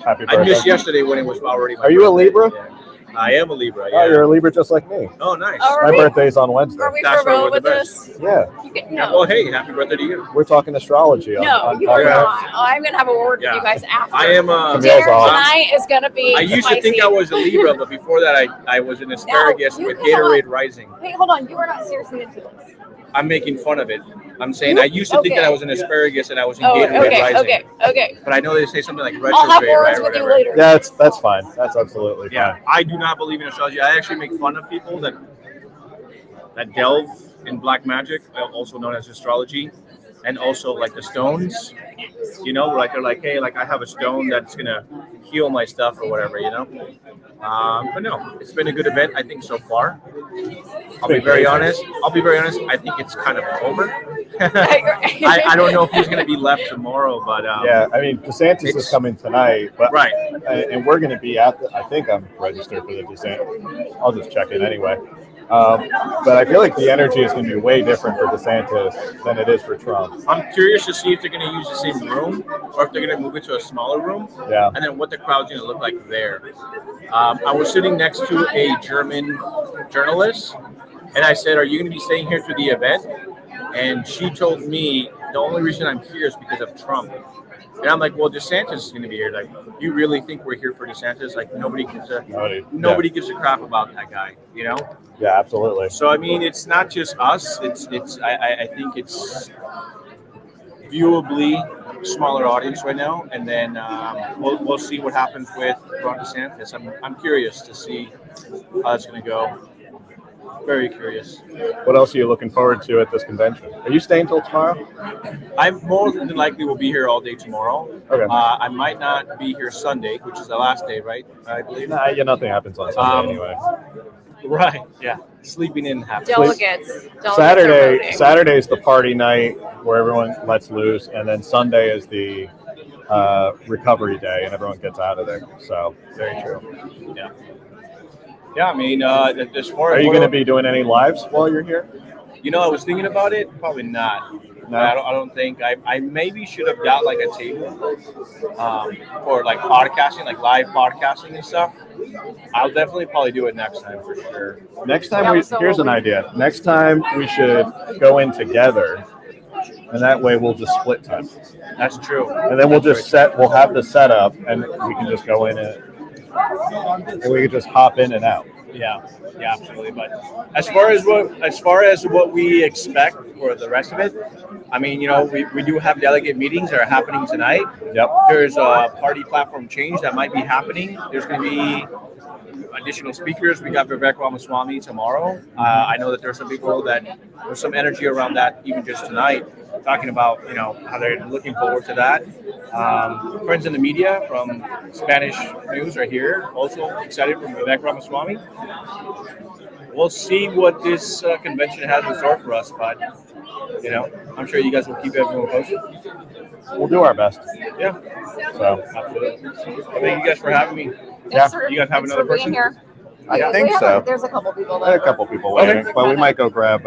Happy birthday. I missed yesterday when it was already my Are you a birthday. Libra? Yeah. I am a Libra, Oh, yeah. you're a Libra just like me. Oh, nice. Are My we- birthday's on Wednesday. Are we That's for why real we're with the this? Yeah, You can, Well, no. hey, happy birthday to you. we're talking astrology. No, you are yeah. not. I'm going to have a word with Yeah. you guys after. I am Dinner awesome. tonight is going to be I used to think spicy. I was a Libra, but before that I was an asparagus you with cannot- Gatorade Rising. Wait, hold on. You are not seriously into this. I'm making fun of it. I'm saying I used to think that I was an asparagus and I was in Oh, Gatorade okay, Rising. okay. But I know they say something like retrograde, I'll have right, words or with you whatever. later. Yeah, that's fine. That's absolutely Yeah, fine. I do not believe in astrology. I actually make fun of people that delve in black magic, also known as astrology, and also like the stones. You know, like they're like, hey, like I have a stone that's gonna heal my stuff or whatever. You know. But no, it's been a good event, I think, so far. I'll be very honest. I think it's kind of over. I don't know if he's going to be left tomorrow, but Yeah, I mean, DeSantis is coming tonight, but right. And we're going to be at the. I think I'm registered for the DeSantis. I'll just check it anyway. But I feel like the energy is going to be way different for DeSantis than it is for Trump. I'm curious to see if they're going to use the same room or if they're going to move it to a smaller room. Yeah. And then what the crowd's going to look like there. I was sitting next to a German journalist, and I said, "Are you going to be staying here for the event?" And she told me the only reason I'm here is because of Trump. And I'm like, well, DeSantis is going to be here. Like, you really think we're here for DeSantis? Like, nobody gives a crap about that guy, you know? Yeah, absolutely. So I mean, it's not just us. I think it's viewably smaller audience right now, and then we'll see what happens with Ron DeSantis. I'm curious to see how it's going to go. Very curious. What else are you looking forward to at this convention? Are you staying till tomorrow? I more than likely will be here all day tomorrow. Okay. I might not be here Sunday, which is the last day, right? I believe. Nah, yeah, nothing happens on Sunday anyway. Right. Yeah. Sleeping in happens. Delegates are voting. Saturday is the party night where everyone lets loose, and then Sunday is the recovery day, and everyone gets out of there. So very true. Yeah. Yeah. I mean, as far as are you going to be doing any lives while you're here? You know, I was thinking about it. Probably not. No, I don't think. I maybe should have got like a table for like podcasting, like live podcasting and stuff. I'll definitely probably do it next time for sure. Next time, here's an idea. Next time we should go in together, and that way we'll just split time. That's true. And then we'll have the setup, and we can just go in and we can just hop in and out. Yeah, absolutely. But as far as what we expect for the rest of it, I mean, you know, we do have delegate meetings that are happening tonight. Yep. There's a party platform change that might be happening. There's going to be additional speakers. We got Vivek Ramaswamy tomorrow. I know that there's some people that there's some energy around that even just tonight, talking about, you know, how they're looking forward to that. Friends in the media from Spanish News are here, also excited for Vivek Ramaswamy. We'll see what this convention has in store for us, but, you know, I'm sure you guys will keep everyone posted. We'll do our best. Yeah. So, absolutely. Thank you guys for having me. Yeah. You guys have another person? Here. I think so. There's a couple people There are there. a couple people waiting, but we might go grab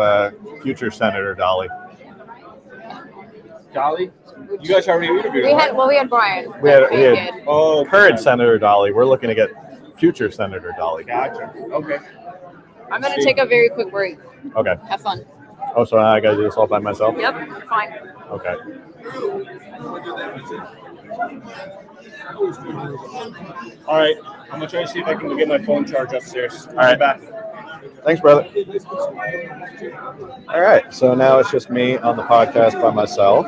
future Senator Dolly. Dolly? You guys already interviewed her. We had Brian. We had current Senator Dolly. We're looking to get future Senator Dolly. Gotcha. Okay. I'm going to take a very quick break. Okay. Have fun. Oh, so now I got to do this all by myself? Yep, fine. Okay. All right, I'm gonna try to see if I can get my phone charged upstairs. All right. Back. Thanks, brother. All right, so now it's just me on the podcast by myself.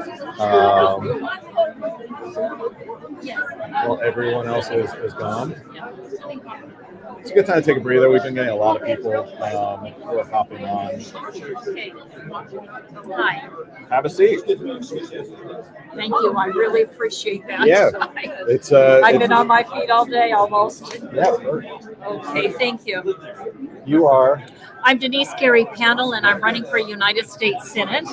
Well, everyone else is gone. It's a good time to take a breather. We've been getting a lot of people who are hopping on. Hi. Have a seat. Thank you. I really appreciate that. Yeah. It's I've been on my feet all day almost. Yeah. Okay, thank you. You are. I'm Denise Gary Pandel, and I'm running for United States Senate.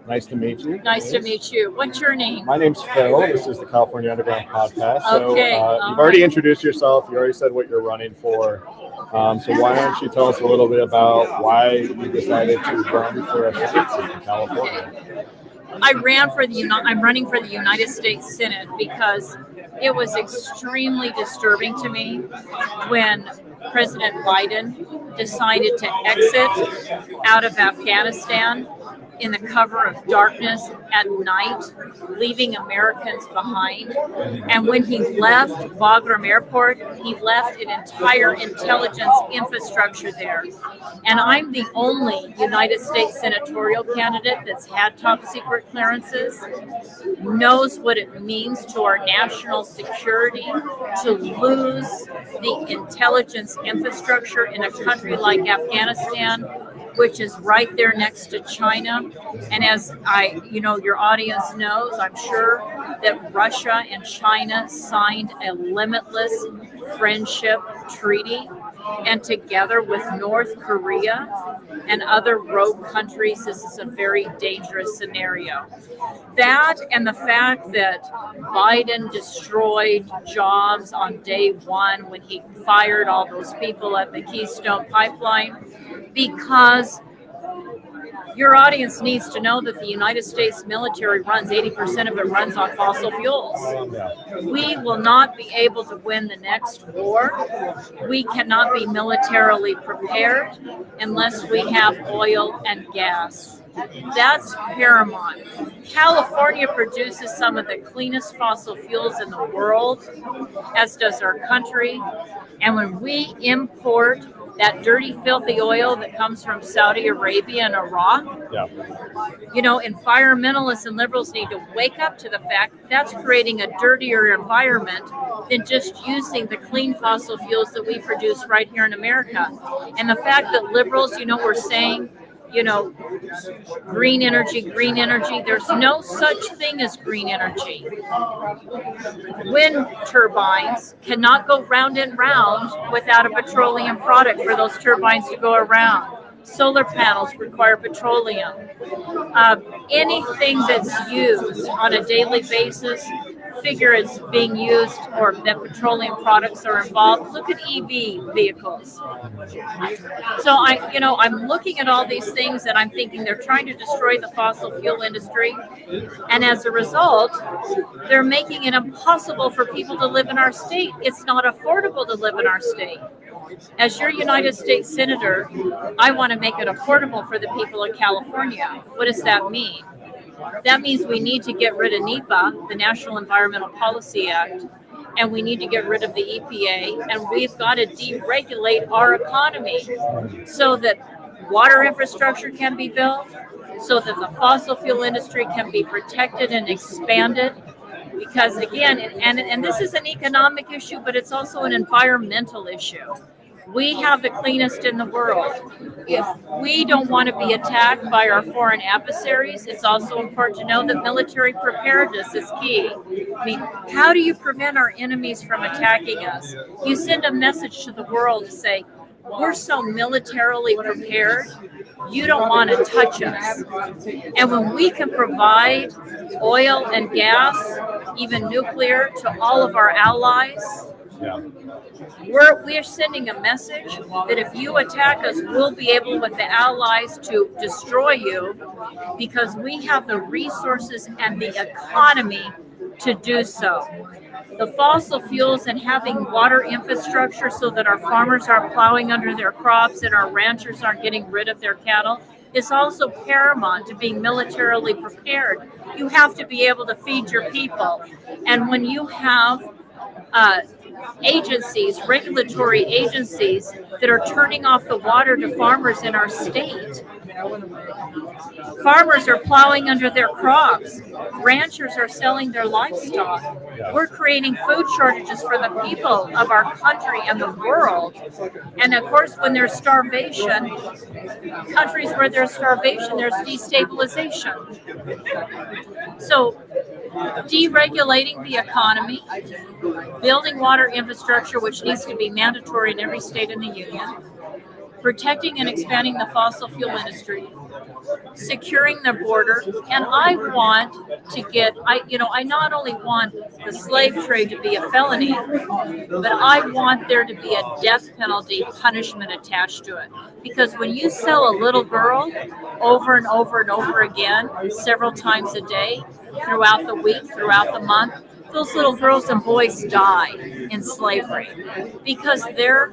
Nice to meet you. Nice to meet you. What's your name? My name's Phil. This is the California Underground Podcast. So Okay, you've already introduced yourself. You already said what you're running for. So why don't you tell us a little bit about why you decided to run for a Senate seat in California? I'm running for the United States Senate because it was extremely disturbing to me when President Biden decided to exit out of Afghanistan in the cover of darkness at night, leaving Americans behind. And when he left Bagram Airport, he left an entire intelligence infrastructure there. And I'm the only United States senatorial candidate that's had top secret clearances, knows what it means to our national security to lose the intelligence infrastructure in a country like Afghanistan, which is right there next to China. And as your audience knows, I'm sure that Russia and China signed a limitless friendship treaty. And together with North Korea and other rogue countries, this is a very dangerous scenario. That and the fact that Biden destroyed jobs on day one when he fired all those people at the Keystone Pipeline, because your audience needs to know that the United States military runs 80% of it runs on fossil fuels. We will not be able to win the next war. We cannot be militarily prepared unless we have oil and gas. That's paramount. California produces some of the cleanest fossil fuels in the world, as does our country. And when we import that dirty, filthy oil that comes from Saudi Arabia and Iraq, you know, environmentalists and liberals need to wake up to the fact that that's creating a dirtier environment than just using the clean fossil fuels that we produce right here in America. And the fact that liberals, you know, were saying, you know, green energy, there's no such thing as green energy. Wind turbines cannot go round and round without a petroleum product for those turbines to go around. Solar panels require petroleum. Anything that's used on a daily basis, figure it's being used or that petroleum products are involved. Look at EV vehicles. So I'm looking at all these things and I'm thinking they're trying to destroy the fossil fuel industry. And as a result, they're making it impossible for people to live in our state. It's not affordable to live in our state. As your United States Senator, I want to make it affordable for the people of California. What does that mean? That means we need to get rid of NEPA, the National Environmental Policy Act, and we need to get rid of the EPA, and we've got to deregulate our economy so that water infrastructure can be built, so that the fossil fuel industry can be protected and expanded. Because again, and this is an economic issue, but it's also an environmental issue. We have the cleanest in the world. If we don't want to be attacked by our foreign adversaries, it's also important to know that military preparedness is key. I mean, how do you prevent our enemies from attacking us? You send a message to the world to say, we're so militarily prepared, you don't want to touch us. And when we can provide oil and gas, even nuclear, to all of our allies, we're sending a message that if you attack us, we'll be able with the allies to destroy you because we have the resources and the economy to do so. The fossil fuels and having water infrastructure so that our farmers aren't plowing under their crops and our ranchers aren't getting rid of their cattle is also paramount to being militarily prepared. You have to be able to feed your people. And when you have agencies, regulatory agencies that are turning off the water to farmers in our state. Farmers are plowing under their crops. Ranchers are selling their livestock. We're creating food shortages for the people of our country and the world. And of course, when there's starvation, countries where there's starvation, there's destabilization. So deregulating the economy, building water infrastructure, which needs to be mandatory in every state in the union, protecting and expanding the fossil fuel industry, securing the border, and I want to get, I not only want the slave trade to be a felony, but I want there to be a death penalty punishment attached to it. Because when you sell a little girl over and over and over again, several times a day, throughout the week, throughout the month, those little girls and boys die in slavery because their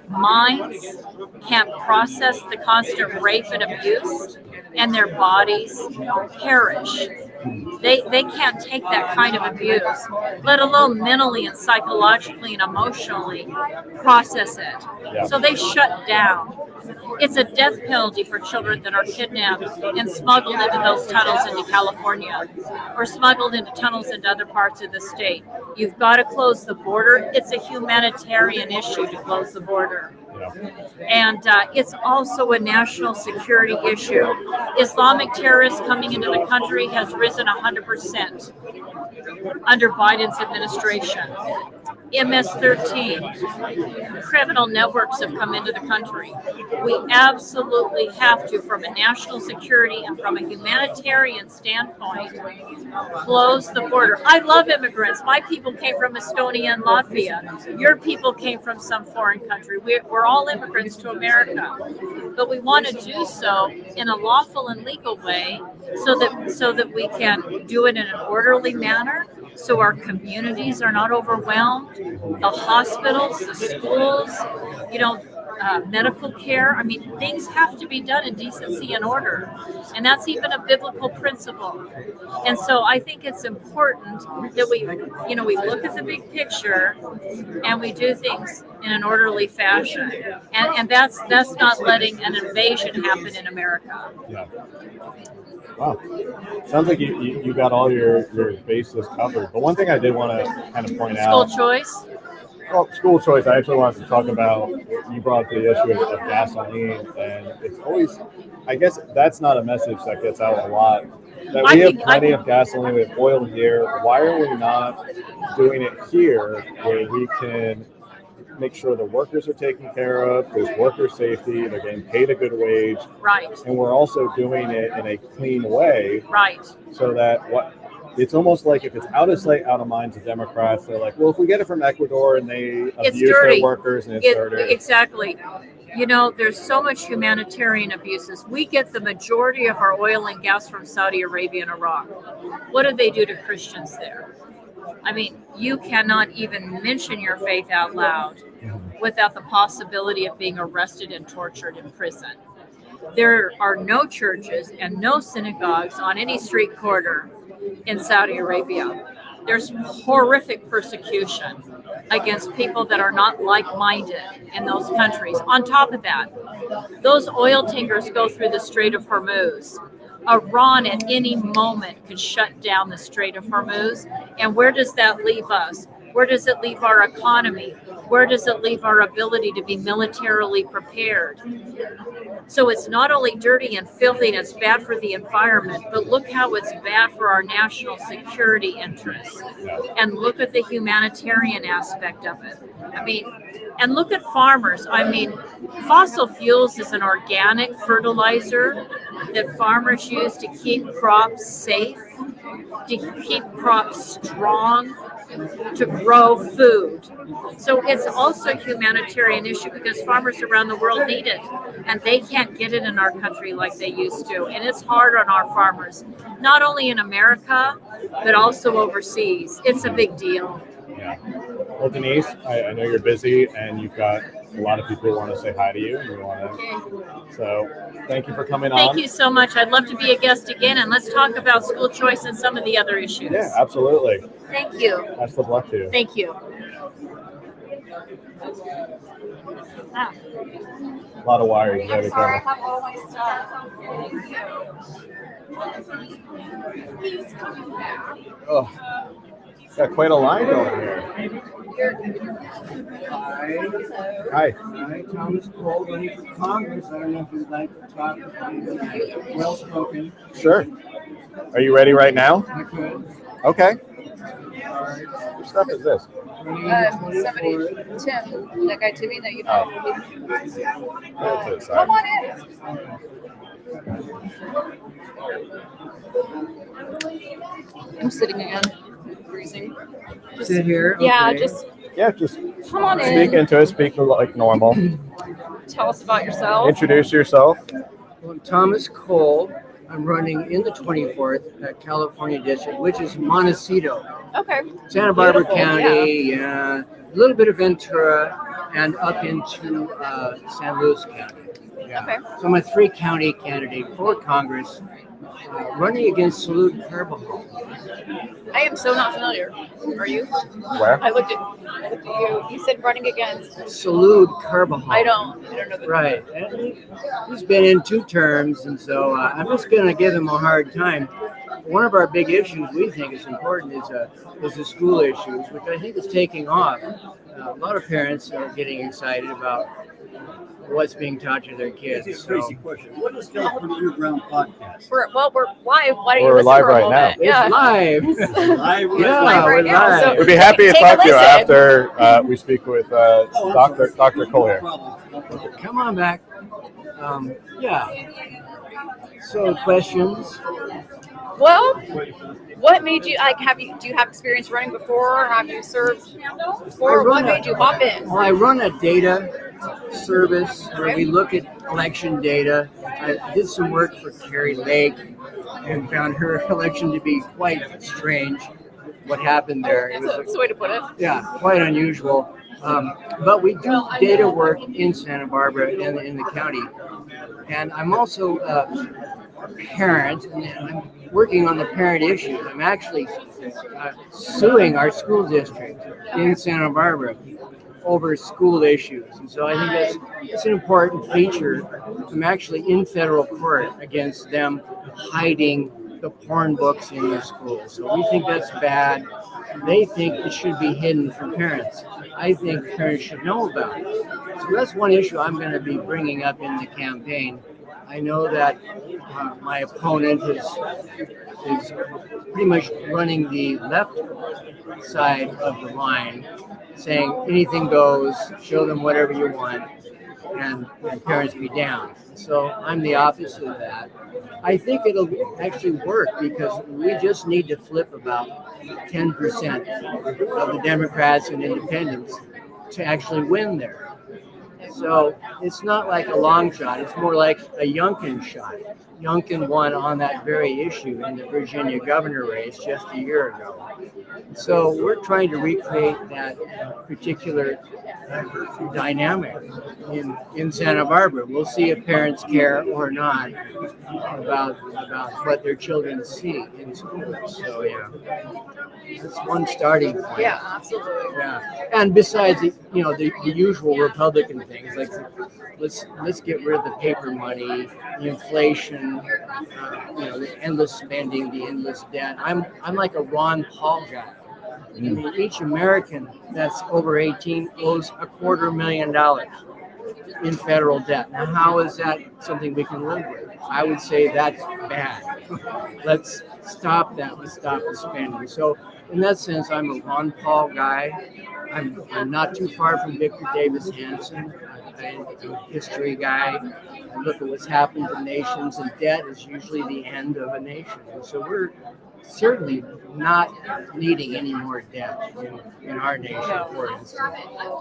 minds can't process the constant rape and abuse, and their bodies perish. They can't take that kind of abuse, let alone mentally and psychologically and emotionally process it. So they shut down. It's a death penalty for children that are kidnapped and smuggled into those tunnels into California or smuggled into tunnels into other parts of the state. You've got to close the border. It's a humanitarian issue to close the border. And it's also a national security issue. Islamic terrorists coming into the country has risen 100% under Biden's administration. MS-13, criminal networks have come into the country. We absolutely have to, from a national security and from a humanitarian standpoint, close the border. I love immigrants. My people came from Estonia and Latvia. Your people came from some foreign country. We're all immigrants to America. But we want to do so in a lawful and legal way so that we can do it in an orderly manner, so our communities are not overwhelmed. The hospitals, the schools, medical care. I mean, things have to be done in decency and order, and that's even a biblical principle. And so I think it's important that we look at the big picture and we do things in an orderly fashion, and that's not letting an invasion happen in America. Yeah. Wow. Sounds like you got all your bases covered. But one thing I did want to kind of point out. School choice. Well, school choice, I actually wanted to talk about, you brought up the issue of gasoline, and it's always, I guess that's not a message that gets out a lot. That we have plenty of gasoline, we have oil here. Why are we not doing it here where we can make sure the workers are taken care of, there's worker safety, they're getting paid a good wage. Right. And we're also doing it in a clean way. Right. So that it's almost like if it's out of sight, out of mind to Democrats, they're like, well, if we get it from Ecuador and they abuse their workers and it's dirty. Exactly. There's so much humanitarian abuses. We get the majority of our oil and gas from Saudi Arabia and Iraq. What do they do to Christians there? I mean, you cannot even mention your faith out loud without the possibility of being arrested and tortured in prison. There are no churches and no synagogues on any street corner in Saudi Arabia. There's horrific persecution against people that are not like-minded in those countries. On top of that, those oil tankers go through the Strait of Hormuz. Iran at any moment could shut down the Strait of Hormuz. And where does that leave us? Where does it leave our economy? Where does it leave our ability to be militarily prepared? So it's not only dirty and filthy and it's bad for the environment, but look how it's bad for our national security interests. And look at the humanitarian aspect of it. I mean, and look at farmers. I mean, fossil fuels is an organic fertilizer that farmers use to keep crops safe, to keep crops strong, to grow food. So it's also a humanitarian issue because farmers around the world need it and they can't get it in our country like they used to. And it's hard on our farmers, not only in America, but also overseas. It's a big deal. Yeah. Well, Denise, I know you're busy and you've got a lot of people who want to say hi to you. So thank you for coming on. Thank you so much. I'd love to be a guest again, and let's talk about school choice and some of the other issues. Yeah, absolutely. Thank you. Best of luck to you. Thank you. A lot of wires. You I'm sorry, I have all my stuff. He's coming back. Oh, got quite a line going here. Hi. Hi, Thomas Cole, running for Congress. I don't know if you'd like to talk. Well spoken. Sure. Are you ready right now? I could. Okay. What stuff is this? Somebody, Tim, that guy Timmy that you know. Come on in. I'm sitting again. Freezing. Sit here. Yeah, okay. just come on speak in. into it. Speak like normal. Tell us about yourself. Introduce yourself. Well, I'm Thomas Cole. I'm running in the 24th California district, which is Montecito. Okay. Santa Barbara Beautiful, County, yeah. A little bit of Ventura, and up into San Luis County. Yeah. Okay. So I'm a 3-county candidate for Congress, running against Salud Carbajal. I am so not familiar. Are you? Where? I looked at you. You said running against. Salud Carbajal. I don't know the Right. And he's been in 2 terms, and so I'm just going to give him a hard time. One of our big issues we think is important is the school issues, which I think is taking off. A lot of parents are getting excited about what's being taught to their kids. It's a crazy question. What is California Underground podcast? We're live. Why don't you We're listen live for a right little now. bit? Yeah. It's live. Live. Yeah, live right we're now, live. so- We'd be happy to Take a talk to you listen. after we speak with Dr. Cole here. Come on back. Yeah. So questions? Well, what made you like? Do you have experience running before? Or have you served before? What made you hop in? Well, I run a data service where we look at election data. I did some work for Carrie Lake and found her election to be quite strange. What happened there? It was That's the way to put it. yeah, quite unusual. But we do data work in Santa Barbara and in the county. And I'm also a parent, and I'm working on the parent issues. I'm actually suing our school district in Santa Barbara over school issues. And so I think that's an important feature. I'm actually in federal court against them hiding the porn books in the schools. So we think that's bad. They think it should be hidden from parents. I think parents should know about it. So that's one issue I'm going to be bringing up in the campaign. I know that my opponent is pretty much running the left side of the line, saying anything goes, show them whatever you want, and parents be down. So I'm the opposite of that. I think it'll actually work because we just need to flip about 10% of the Democrats and independents to actually win there. So it's not like a long shot. It's more like a Youngkin shot. Youngkin won on that very issue in the Virginia governor race just a year ago. So we're trying to recreate that particular dynamic in Santa Barbara. We'll see if parents care or not about what their children see in schools. So yeah, that's one starting point. Yeah, absolutely. Yeah, and besides the usual Republican things like let's get rid of the paper money, the inflation, the endless spending, the endless debt. I'm like a Ron Paul guy. I mean, each American that's over 18 owes $250,000 in federal debt. Now, how is that something we can live with? I would say that's bad. Let's stop that. Let's stop the spending. So, in that sense, I'm a Ron Paul guy. I'm not too far from Victor Davis Hanson. I'm a history guy. I look at what's happened to nations, and debt is usually the end of a nation. And so we're certainly not needing any more debt in our nation, for instance.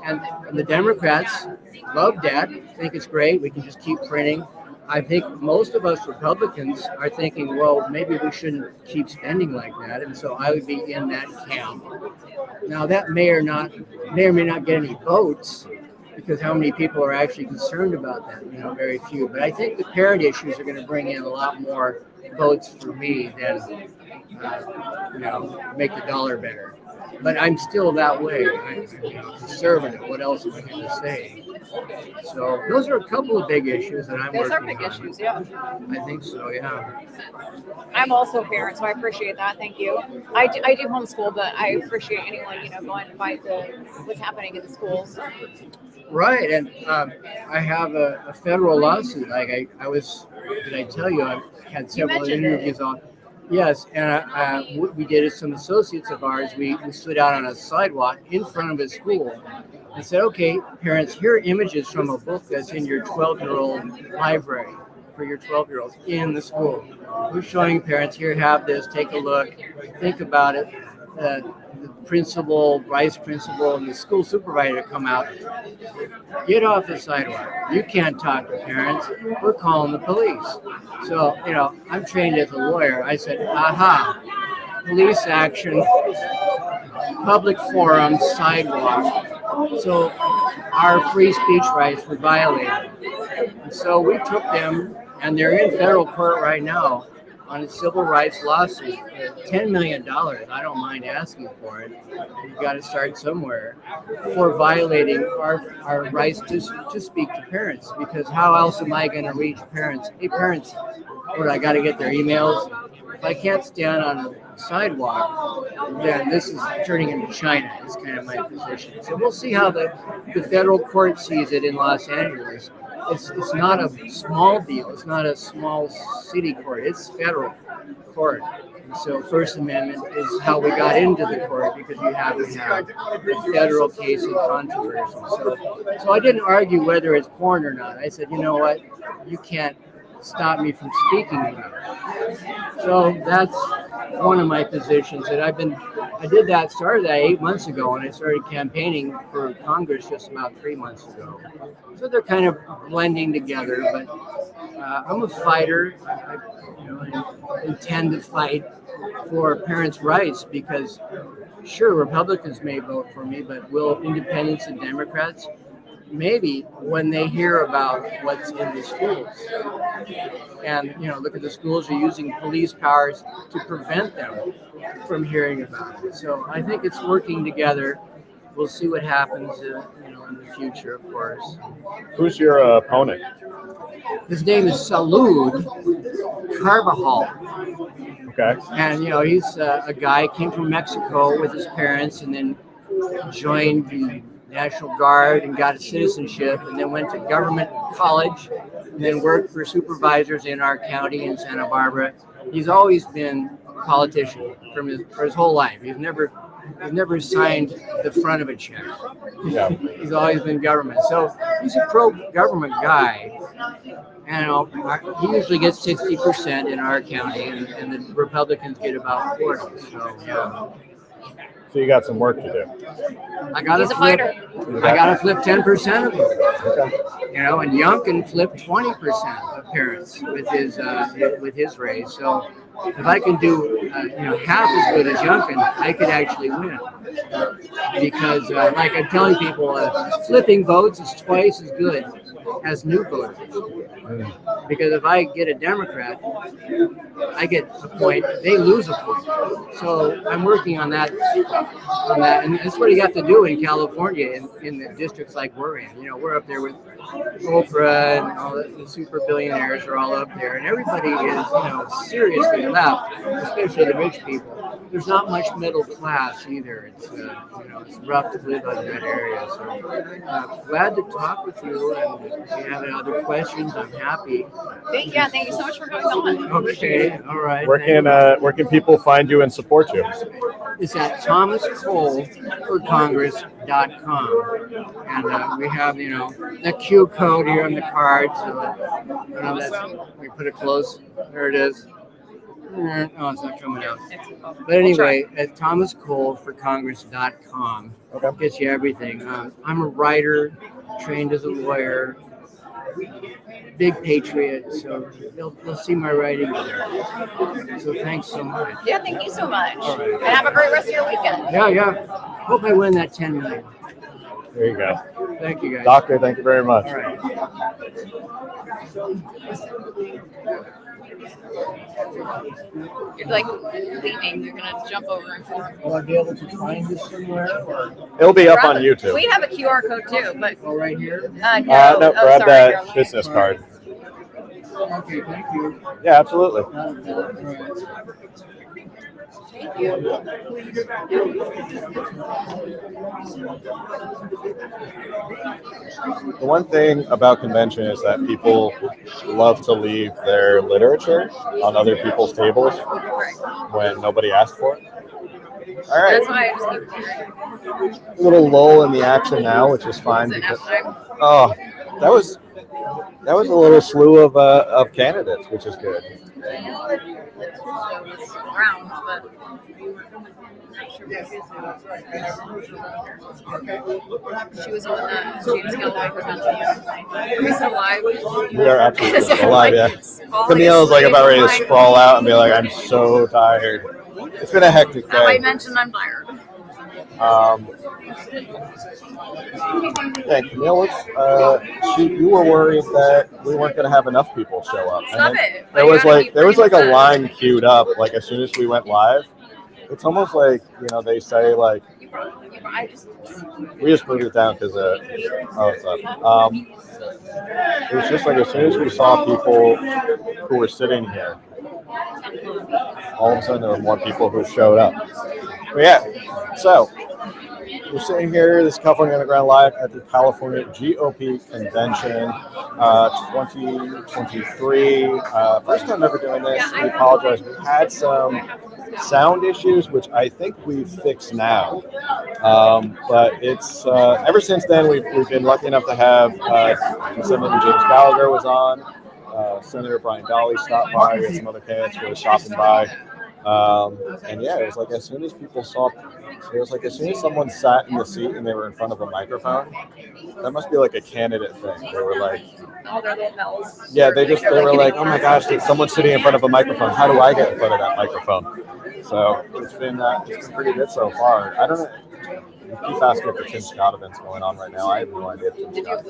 And the Democrats love debt, think it's great. We can just keep printing. I think most of us Republicans are thinking, well, maybe we shouldn't keep spending like that. And so I would be in that camp. Now, that may or may not get any votes, because how many people are actually concerned about that? Very few. But I think the parent issues are going to bring in a lot more votes for me than make the dollar better. But I'm still that way. I'm conservative. What else am I going to say? So those are a couple of big issues that I'm working on. Those are big issues, yeah. I think so, yeah. I'm also a parent, so I appreciate that. Thank you. I do homeschool, but I appreciate anyone going to fight what's happening in the schools. Right, and I have a federal lawsuit. Like did I tell you I had several interviews on? Yes, and we did it. Some associates of ours, we stood out on a sidewalk in front of a school and said, okay, parents, here are images from a book that's in your 12-year-old library for your 12-year-olds in the school. We're showing parents, here, have this, take a look, think about it. The principal, vice principal, and the school supervisor come out, get off the sidewalk. You can't talk to parents. We're calling the police. So, I'm trained as a lawyer. I said, aha, police action, public forum, sidewalk. So our free speech rights were violated. And so we took them, and they're in federal court right now on a civil rights lawsuit. $10 million. I don't mind asking for it. You've got to start somewhere, for violating our rights to speak to parents. Because how else am I going to reach parents? Hey, parents, I got to get their emails. If I can't stand on a sidewalk, then this is turning into China. Is kind of my position. So we'll see how the federal court sees it in Los Angeles. It's not a small deal. It's not a small city court. It's federal court. And so First Amendment is how we got into the court, because you have to have a federal case in controversy. So I didn't argue whether it's porn or not. I said, you know what? You can't stop me from speaking about it. So that's one of my positions that started that 8 months ago, and I started campaigning for Congress just about 3 months ago. So they're kind of blending together, but I'm a fighter. I intend to fight for parents' rights, because sure, Republicans may vote for me, but will independents and Democrats? Maybe when they hear about what's in the schools. And, look at the schools are using police powers to prevent them from hearing about it. So I think it's working together. We'll see what happens, in the future, of course. Who's your opponent? His name is Salud Carbajal. Okay. And, he's a guy, came from Mexico with his parents and then joined the National Guard and got a citizenship and then went to government college and then worked for supervisors in our county in Santa Barbara. He's always been a politician for his whole life. He's never signed the front of a check. Yeah. He's always been government. So he's a pro-government guy. And he usually gets 60% in our county, and the Republicans get about 40%. So, yeah. So you got some work to do. I got to flip 10% of them. Okay. And Youngkin flipped 20% of parents with his raise. So if I can do half as good as Youngkin, I could actually win. Because like I'm telling people, flipping votes is twice as good as new voters. Because if I get a Democrat, I get a point, they lose a point. So I'm working on that, and that's what you have to do in California, in the districts like we're in. We're up there with Oprah and all the super billionaires are all up there, and everybody is, seriously left, especially the rich people. There's not much middle class either. It's it's rough to live in that area. So glad to talk with you, and if you have any other questions, I'm happy. Thank you so much for coming on. Okay, all right. Where can people find you and support you? It's at thomascoleforcongress.com, and we have the Q code here on the card. So we put it close. There it is. Oh, it's not coming out. But anyway, at thomascoleforcongress.com gets you everything. I'm a writer, trained as a lawyer, big patriot, so they'll see my writing there. So thanks so much. Yeah, thank you so much. Right. And have a great rest of your weekend. Yeah. Hope I win that 10 million. There you go. Thank you, guys. Doctor, thank you very much. All right. You're like leaving. You're gonna jump over and forward. Will I be able to find this somewhere? Or? It'll be up on YouTube. We have a QR code too, but right here. No, grab sorry, that business card. Okay, thank you. Yeah, absolutely. Thank you. The one thing about convention is that people love to leave their literature on other people's tables when nobody asked for it. All right. That's why I just keep hearing. A little lull in the action now, which is fine. Because, that was a little slew of candidates, which is good. Round, but she was on the James Galloway convention. Are we still live? We are absolutely still live, yeah. Camille's about ready to sprawl out and be like, I'm so tired. It's been a hectic day. I mentioned I'm tired. Yeah, Camille you were worried that we weren't going to have enough people show up. Stop it. There was a line queued up as soon as we went live. It's almost like, they say we just moved it down because it's up. It was just as soon as we saw people who were sitting here, all of a sudden there were more people who showed up. But yeah, so we're sitting here, this is California Underground Live at the California GOP Convention 2023. First time ever doing this. We apologize. We had some sound issues, which I think we've fixed now. But it's ever since then we've been lucky enough to have Senator James Gallagher was on, Senator Brian Daly stopped by, we had some other candidates who were stopping by. And yeah, it was as soon as people saw, as soon as someone sat in the seat and they were in front of a microphone, that must be a candidate thing. They were all their little bells. Yeah, they were oh my gosh, someone's sitting in front of a microphone. How do I get in front of that microphone? So it's been pretty good so far. I don't know. You keep asking for Tim Scott events going on right now. I have no idea if Tim Scott.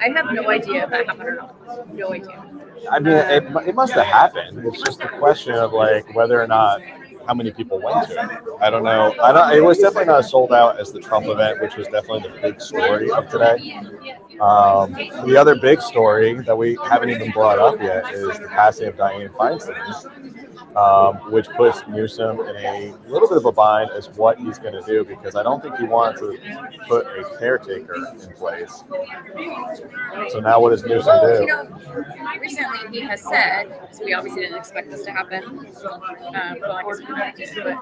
I have no idea if that happened or not. No idea. I mean, it must have happened. It's just a question of like whether or not how many people went to it. I don't know. It was definitely not as sold out as the Trump event, which was definitely the big story of today. The other big story that we haven't even brought up yet is the passing of Dianne Feinstein, which puts Newsom in a little bit of a bind as what he's going to do, because I don't think he wanted to put a caretaker in place. So now what does Newsom do? You know, recently he has said, because we obviously didn't expect this to happen, well, I guess we kind of did, but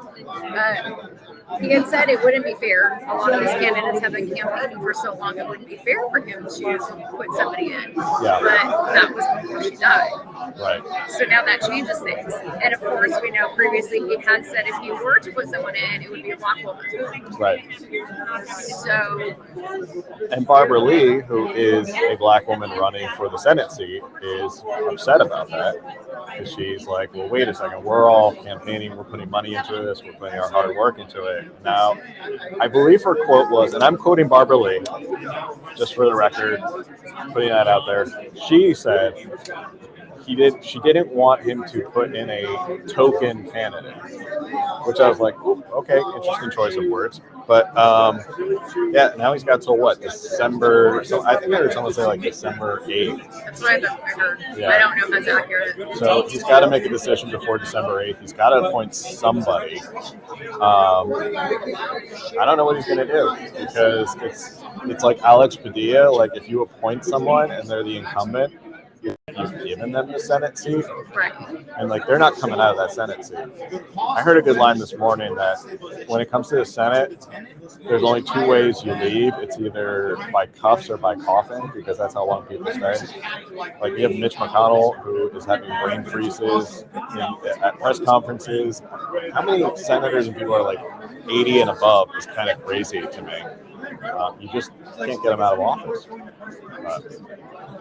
he had said it wouldn't be fair. A lot of these candidates have been campaigning for so long, it wouldn't be fair for him to put somebody in. Yeah. But that was before she died. Right. So now that changes things. And of course, we know previously he had said if he were to put someone in, it would be a black woman. Right. So. And Barbara Lee, who is a black woman running for the Senate seat, is upset about that. Because she's like, well, wait a second, we're all campaigning, we're putting money into this, we're putting our hard work into it. Now, I believe her quote was, and I'm quoting Barbara Lee, just for the record, putting that out there. She said she didn't want him to put in a token candidate, which I was like, okay, interesting choice of words. But yeah, now he's got till what, December? So I think I heard someone say like December 8th. That's what I heard. Yeah. I don't know if that's accurate. So he's got to make a decision before December 8th. He's got to appoint somebody. I don't know what he's going to do, because it's like Alex Padilla. Like if you appoint someone and they're the incumbent, you've given them the Senate seat, right? And like they're not coming out of that Senate seat. I heard a good line this morning that when it comes to the Senate, there's only two ways you leave. It's either by cuffs or by coffin, because that's how long people stay. Like you have Mitch McConnell, who is having brain freezes at press conferences. How many senators and people are like 80 and above is kind of crazy to me. You just can't get them out of office.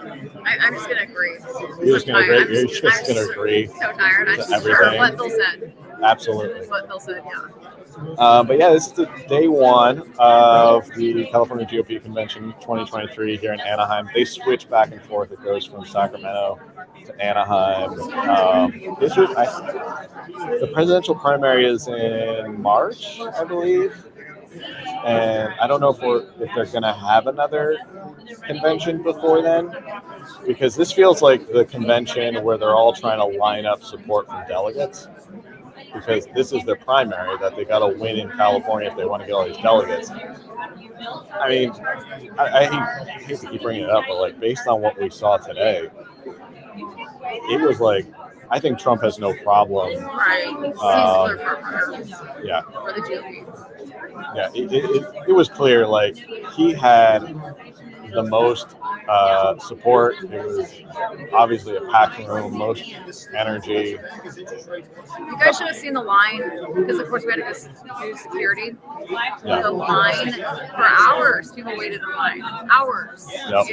I'm just gonna agree. You're just gonna agree. You're just gonna agree. So tired. I just everything. heard what Phil said. Absolutely. What Phil said. Yeah. But yeah, this is the day one of the California GOP Convention 2023 here in Anaheim. They switch back and forth. It goes from Sacramento to Anaheim. The presidential primary is in March, I believe. And I don't know if they're going to have another convention before then, because this feels like the convention where they're all trying to line up support from delegates, because this is their primary that they got to win in California if they want to get all these delegates. I mean, I hate to keep bringing it up, but like based on what we saw today, it was like, I think Trump has no problem. Right. Yeah. For the GOP. Yeah, it was clear, like, he had the most support. It was obviously a packed room, most energy. You guys should have seen the line, because of course we had to go do security. Yeah. The line for hours, people waited in line, hours. Yep.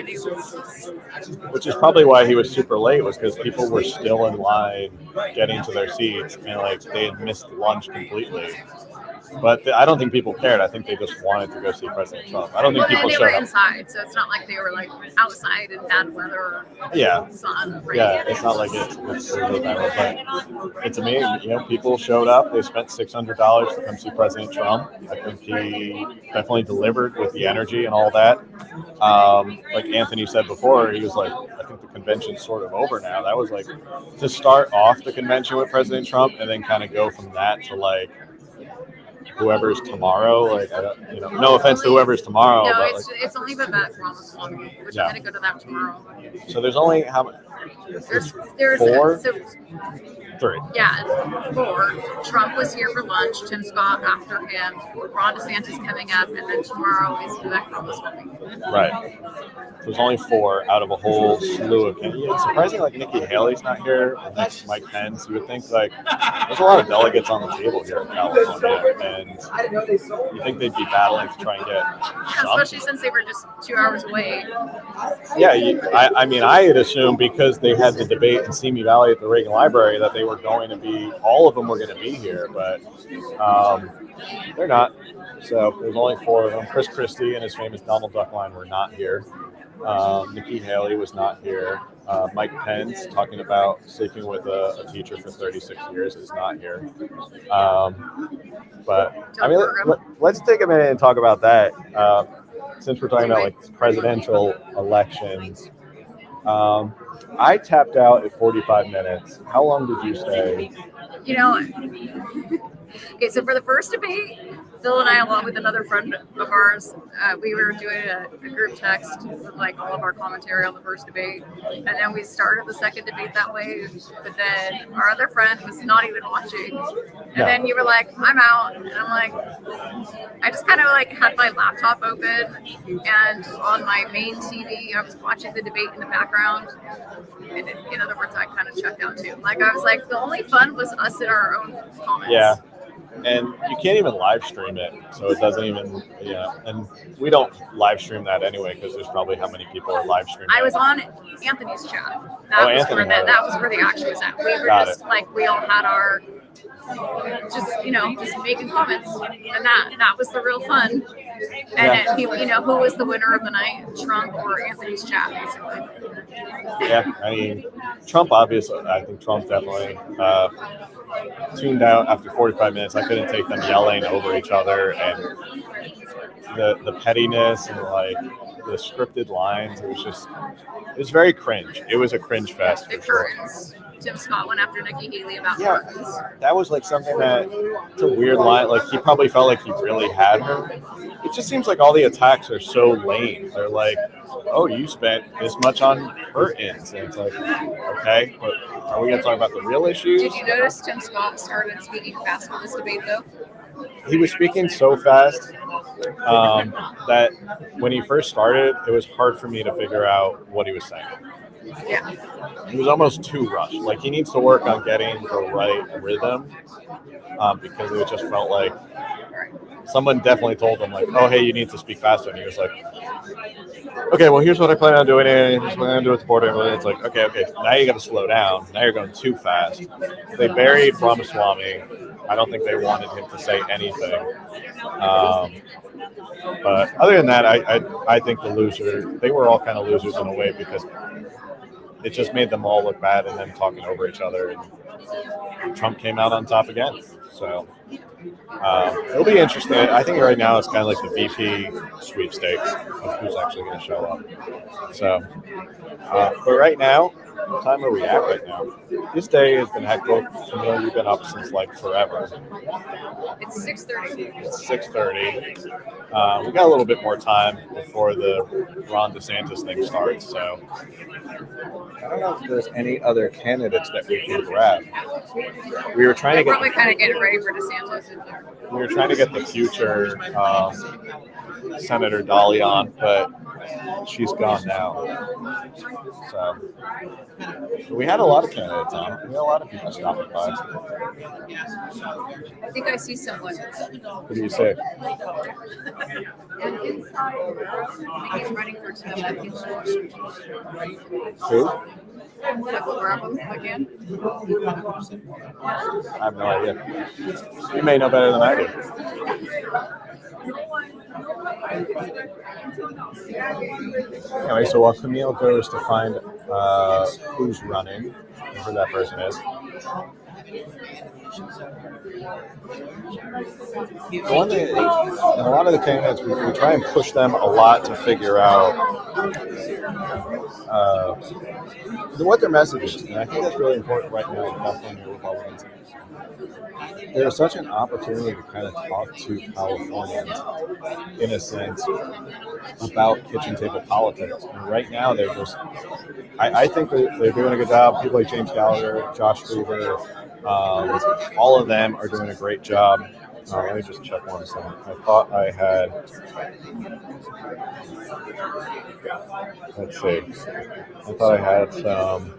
Which is probably why he was super late, was because people were still in line getting to their seats, and like they had missed lunch completely. But I don't think people cared. I think they just wanted to go see President Trump. I don't think people showed up. They were inside, so it's not like they were like outside in bad weather. Yeah. Sun. Right? Yeah, it's not like it's really bad, but it's amazing. You know, people showed up. They spent $600 to come see President Trump. I think he definitely delivered with the energy and all that. Like Anthony said before, he was like, I think the convention's sort of over now. That was like to start off the convention with President Trump and then kind of go from that to like whoever's tomorrow, like, no offense to whoever's tomorrow. No, but it's only been that Ramaswamy, which I'm going to go to that tomorrow. So there's only how many? There's 4? So, 3. Yeah, 4. Trump was here for lunch, Tim Scott after him, Ron DeSantis coming up, and then tomorrow is Vivek Ramaswamy. Right. There's only 4 out of a whole slew of candidates. It's surprising, like Nikki Haley's not here, and that's Mike Pence. You would think like there's a lot of delegates on the table here in California, and you think they'd be battling to try and get some. Especially since they were just 2 hours away. Yeah, I mean, I had assumed because because they had the debate in Simi Valley at the Reagan Library that they were going to be, all of them were going to be here, but they're not. So there's only 4 of them. Chris Christie and his famous Donald Duck line were not here. Nikki Haley was not here. Mike Pence, talking about sleeping with a teacher for 36 years, is not here. But I mean, let's take a minute and talk about that. Since we're talking about like presidential elections, I tapped out at 45 minutes. How long did you stay? You know, okay, so for the first debate, Phil and I, along with another friend of ours, we were doing a group text with like all of our commentary on the first debate. And then we started the second debate that way. But then our other friend was not even watching. And then you were like, I'm out. And I'm like, I just kind of like had my laptop open. And on my main TV, I was watching the debate in the background. And in other words, I kind of checked out too. Like, I was like, the only fun was us in our own comments. Yeah. And you can't even live stream it, so it doesn't even, and we don't live stream that anyway because there's probably how many people are live streaming. I was on Anthony's chat. That was where the action was at. We were like, we all had our, just making comments, and that was the real fun. And then, who was the winner of the night, Trump or Anthony's chat, basically. Yeah, I mean, Trump, obviously, I think Trump definitely tuned out after 45 minutes. I couldn't take them yelling over each other and the pettiness and like the scripted lines. It was very cringe. It was a cringe fest. The curtains. Tim Scott went after Nikki Haley about curtains. That was like something it's a weird line. Like he probably felt like he really had her. It just seems like all the attacks are so lame. They're like, oh, you spent this much on curtains. And it's like, okay, but are we going to talk about the real issues? Did you notice Tim Scott started speaking fast on this debate, though? He was speaking so fast that when he first started, it was hard for me to figure out what he was saying. Yeah. He was almost too rushed. Like, he needs to work on getting the right rhythm because it just felt like someone definitely told him, like, oh, hey, you need to speak faster. And he was like, okay, well, here's what I plan on doing. And here's what I'm going to do with the border. And it's like, okay, now you got to slow down. Now you're going too fast. They buried Ramaswamy. I don't think they wanted him to say anything. But other than that, I think they were all kind of losers in a way because it just made them all look bad and then talking over each other. And Trump came out on top again. So it'll be interesting. I think right now it's kind of like the VP sweepstakes of who's actually going to show up. So, but right now, what time are we at right now? This day has been hectic. Camille, you've been up since like forever. It's 6:30. It's 6:30. We got a little bit more time before the Ron DeSantis thing starts. So I don't know if there's any other candidates that we can grab. We were trying to get. Probably kind of getting ready for DeSantis. We were trying to get the future Senator Dolly on, but she's gone now. So we had a lot of candidates on. We had a lot of people stopping by. I think I see someone. What do you say? I think he's running for Who? Michael Graham again. I have no idea. You may know better than I do. Anyway, so while Camille goes to find who's running, who that person is. One thing, and a lot of the candidates, we try and push them a lot to figure out what their message is. And I think that's really important right now in California Republicans. There's such an opportunity to kind of talk to Californians, in a sense, about kitchen table politics. And right now, they're just, I think they're doing a good job. People like James Gallagher, Josh Hoover, all of them are doing a great job. Let me just check one second. I thought I had. Let's see. I thought I had some.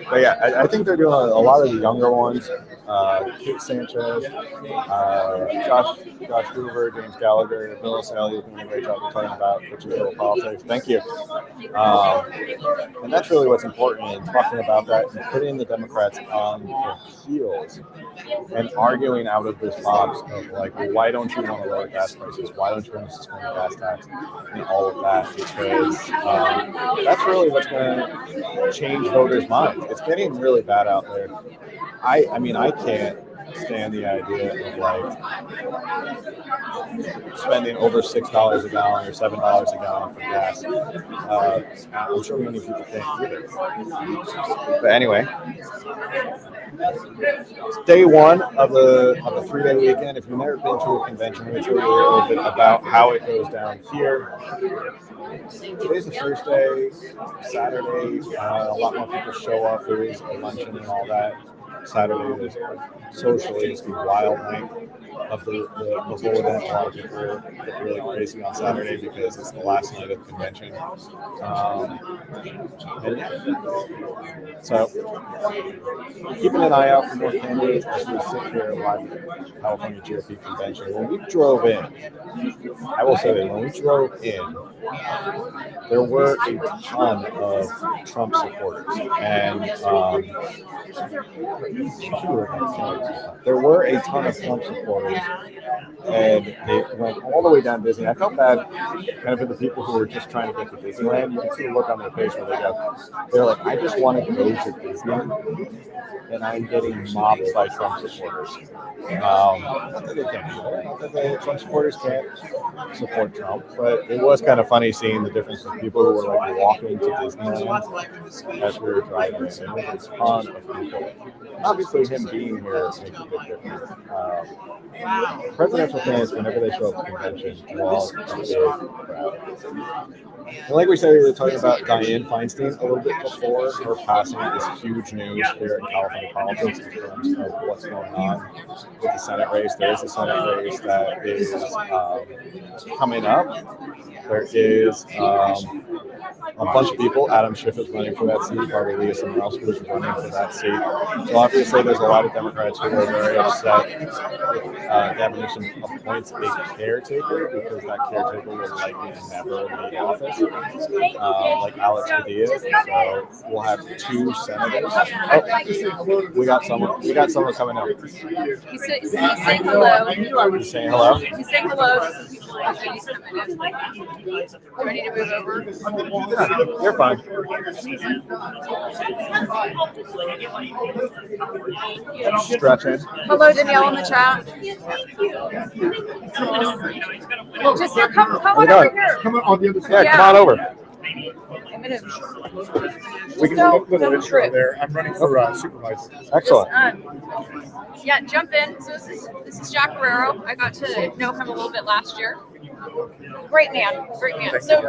But yeah, I think they're doing a lot of the younger ones. Kate Sanchez, Josh Hoover, James Gallagher, Bill Sally is doing a great job of talking about digital politics. Thank you. And that's really what's important in talking about that and putting the Democrats on their heels and arguing out of this box of like, why don't you want to lower gas prices? Why don't you want to suspend the gas tax and all of that? Because that's really what's going to change voters' minds. It's getting really bad out there. I mean, I can't stand the idea of like spending over $6 a gallon or $7 a gallon for gas. I'm sure many people can't either. But anyway, day one of the 3-day weekend. If you've never been to a convention, let me tell you a little bit about how it goes down here. Today's the first day. Saturday, a lot more people show up. There is a luncheon and all that. Saturday is socially just a wild night of the whole event. A lot of people get really crazy on Saturday because it's the last night of the convention. So keeping an eye out for more candidates as we sit here live at the California GOP convention. When we drove in, I will say that when we drove in, there were a ton of Trump supporters, and there were a ton of Trump supporters, and it went all the way down Disney. I felt bad kind of for the people who were just trying to get to Disneyland. You can see the look on their face where they're like, I just want to go to Disney, and I'm getting mobbed by Trump supporters. Not that they can't do that. Not that the Trump supporters can't support Trump, but it was kind of funny seeing the difference of people who were like walking to Disneyland as we were driving. And there was a ton of people. Obviously, him being here makes a big difference. Presidential candidates, whenever they show up to convention, draw a big crowd. And like we said, we were talking about Dianne Feinstein a little bit before. Her passing is huge news here in California politics in terms of what's going on with the Senate race. There is a Senate race that is coming up. There is a bunch of people. Adam Schiff is running for that seat. Barbara Lee is someone else who is running for that seat. So obviously there's a lot of Democrats who are very upset if Gavin Newsom appoints a caretaker, because that caretaker will likely never leave office, like Alex Padilla. So we'll have 2 senators. Oh, we got someone coming up. He's saying hello. He's saying hello? He's saying hello to some people as he's coming in. Do I need to move over? You're fine. Stretching. Hello, Danielle in the chat. Just here, come on over here. Come on the other side. Yeah, come on over. We can don't trip. There. I'm running for supervisor. Excellent. Yeah, jump in. So this is Jack Guerrero. I got to know him a little bit last year. Great man. So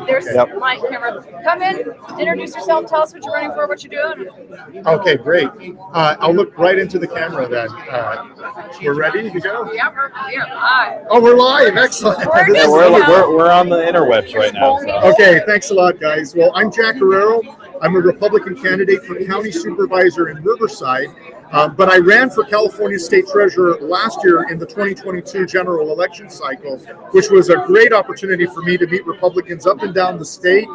there's my camera. Come in, introduce yourself, tell us what you're running for, what you're doing. Okay, great. I'll look right into the camera then. We're ready to go? Yeah, we're live. Oh, we're live. Excellent. We're on the interwebs right now. So. Okay, thanks a lot, guys. Well, I'm Jack Guerrero. I'm a Republican candidate for county supervisor in Riverside. But I ran for California State Treasurer last year in the 2022 general election cycle, which was a great opportunity for me to meet Republicans up and down the state.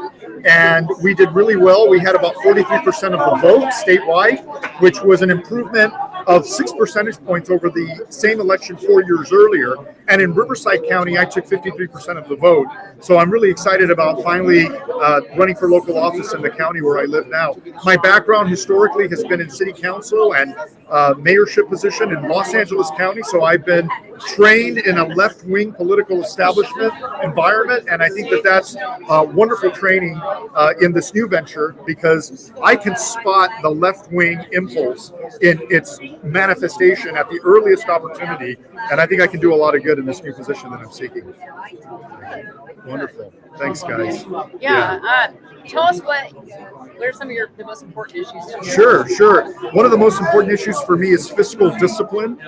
And we did really well. We had about 43% of the vote statewide, which was an improvement of 6 percentage points over the same election 4 years earlier. And in Riverside County, I took 53% of the vote. So I'm really excited about finally running for local office in the county where I live now. My background historically has been in city council and mayorship position in Los Angeles County. So I've been trained in a left-wing political establishment environment, and I think that that's wonderful training in this new venture, because I can spot the left-wing impulse in its manifestation at the earliest opportunity, and I think I can do a lot of good in this new position that I'm seeking. Wonderful. Thanks, guys. Tell us what are some of the most important issues? Sure. One of the most important issues for me is fiscal discipline,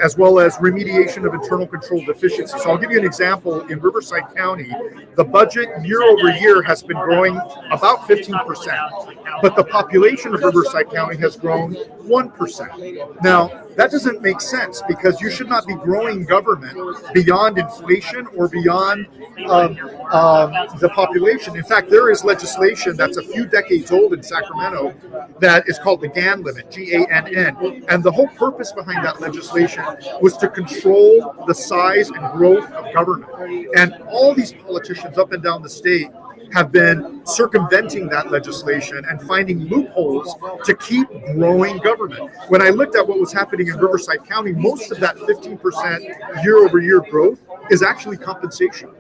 as well as remediation of internal control deficiencies. So I'll give you an example. In Riverside County, the budget year over year has been growing about 15%, but the population of Riverside County has grown 1%. Now, that doesn't make sense, because you should not be growing government beyond inflation or beyond the population. In fact, there is legislation that's a few decades old in Sacramento that is called the GAN limit, GANN. And the whole purpose behind that legislation was to control the size and growth of government. And all these politicians up and down the state have been circumventing that legislation and finding loopholes to keep growing government. When I looked at what was happening in Riverside County, most of that 15% year over year growth is actually compensation.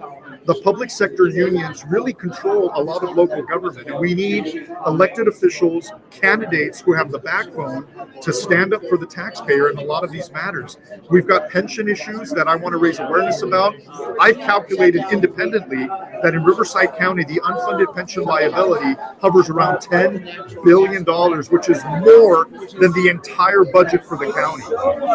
The public sector unions really control a lot of local government, and we need elected officials, candidates who have the backbone to stand up for the taxpayer in a lot of these matters. We've got pension issues that I want to raise awareness about. I've calculated independently that in Riverside County, the unfunded pension liability hovers around $10 billion, which is more than the entire budget for the county.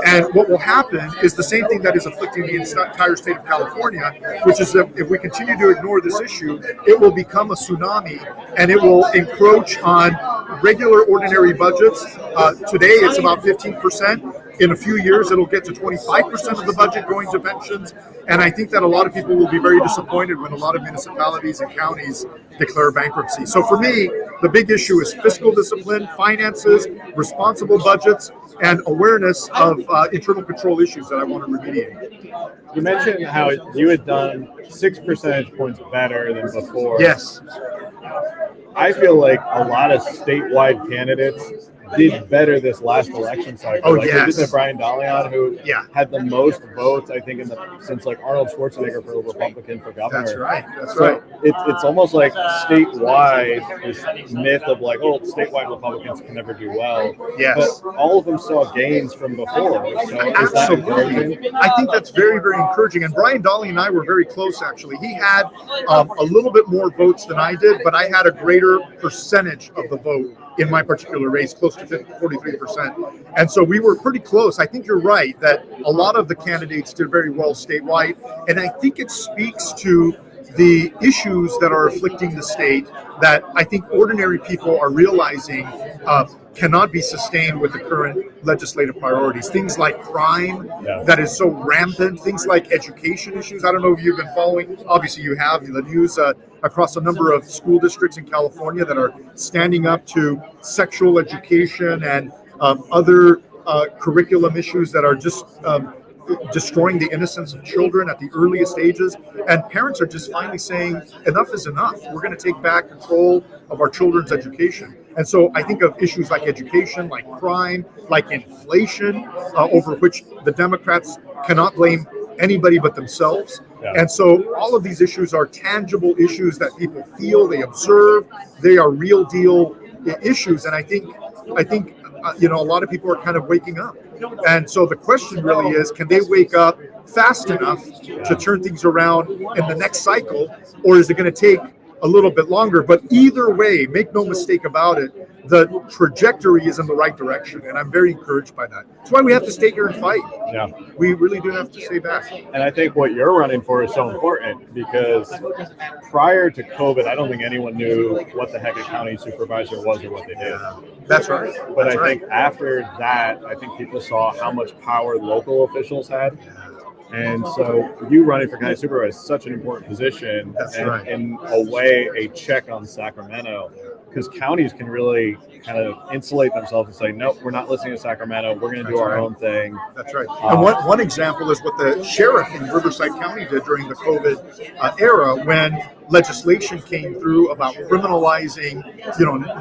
And what will happen is the same thing that is afflicting the entire state of California, which is that if we continue to ignore this issue, it will become a tsunami, and it will encroach on regular ordinary budgets. Today, it's about 15%. In a few years, it'll get to 25% of the budget going to pensions. And I think that a lot of people will be very disappointed when a lot of municipalities and counties declare bankruptcy. So for me, the big issue is fiscal discipline, finances, responsible budgets, and awareness of internal control issues that I want to remediate. You mentioned how you had done 6 percentage points better than before. Yes. I feel like a lot of statewide candidates did better this last election cycle. Oh, like yes. We did Brian Dalian, who had the most votes, I think, since like Arnold Schwarzenegger for a Republican for governor. That's right. That's so right. It's almost like statewide, this myth of like, oh, statewide Republicans can never do well. Yes. But all of them saw gains from before. So Absolutely. I think that's very, very encouraging. And Brian Dolly and I were very close, actually. He had a little bit more votes than I did, but I had a greater percentage of the vote in my particular race, close to 43%. And so we were pretty close. I think you're right that a lot of the candidates did very well statewide. And I think it speaks to the issues that are afflicting the state that I think ordinary people are realizing cannot be sustained with the current legislative priorities. Things like crime that is so rampant, things like education issues. I don't know if you've been following, obviously you have, the news across a number of school districts in California that are standing up to sexual education and other curriculum issues that are just destroying the innocence of children at the earliest ages. And parents are just finally saying, enough is enough. We're going to take back control of our children's education. And so I think of issues like education, like crime, like inflation, over which the Democrats cannot blame anybody but themselves. And so all of these issues are tangible issues that people feel, they observe, they are real deal issues. And I think a lot of people are kind of waking up. And so the question really is, can they wake up fast enough to turn things around in the next cycle, or is it going to take a little bit longer? But either way, make no mistake about it, the trajectory is in the right direction, and I'm very encouraged by that. That's why we have to stay here and fight. Yeah, we really do have to stay back. And I think what you're running for is so important, because prior to COVID, I don't think anyone knew what the heck a county supervisor was or what they did. That's right. But That's I think after that, I think people saw how much power local officials had. And so you running for county supervisor is such an important position. That's and right. in a way, a check on Sacramento. because counties can really kind of insulate themselves and say, nope, we're not listening to Sacramento. We're going to do our own thing. That's right. And one example is what the sheriff in Riverside County did during the COVID era, when legislation came through about criminalizing,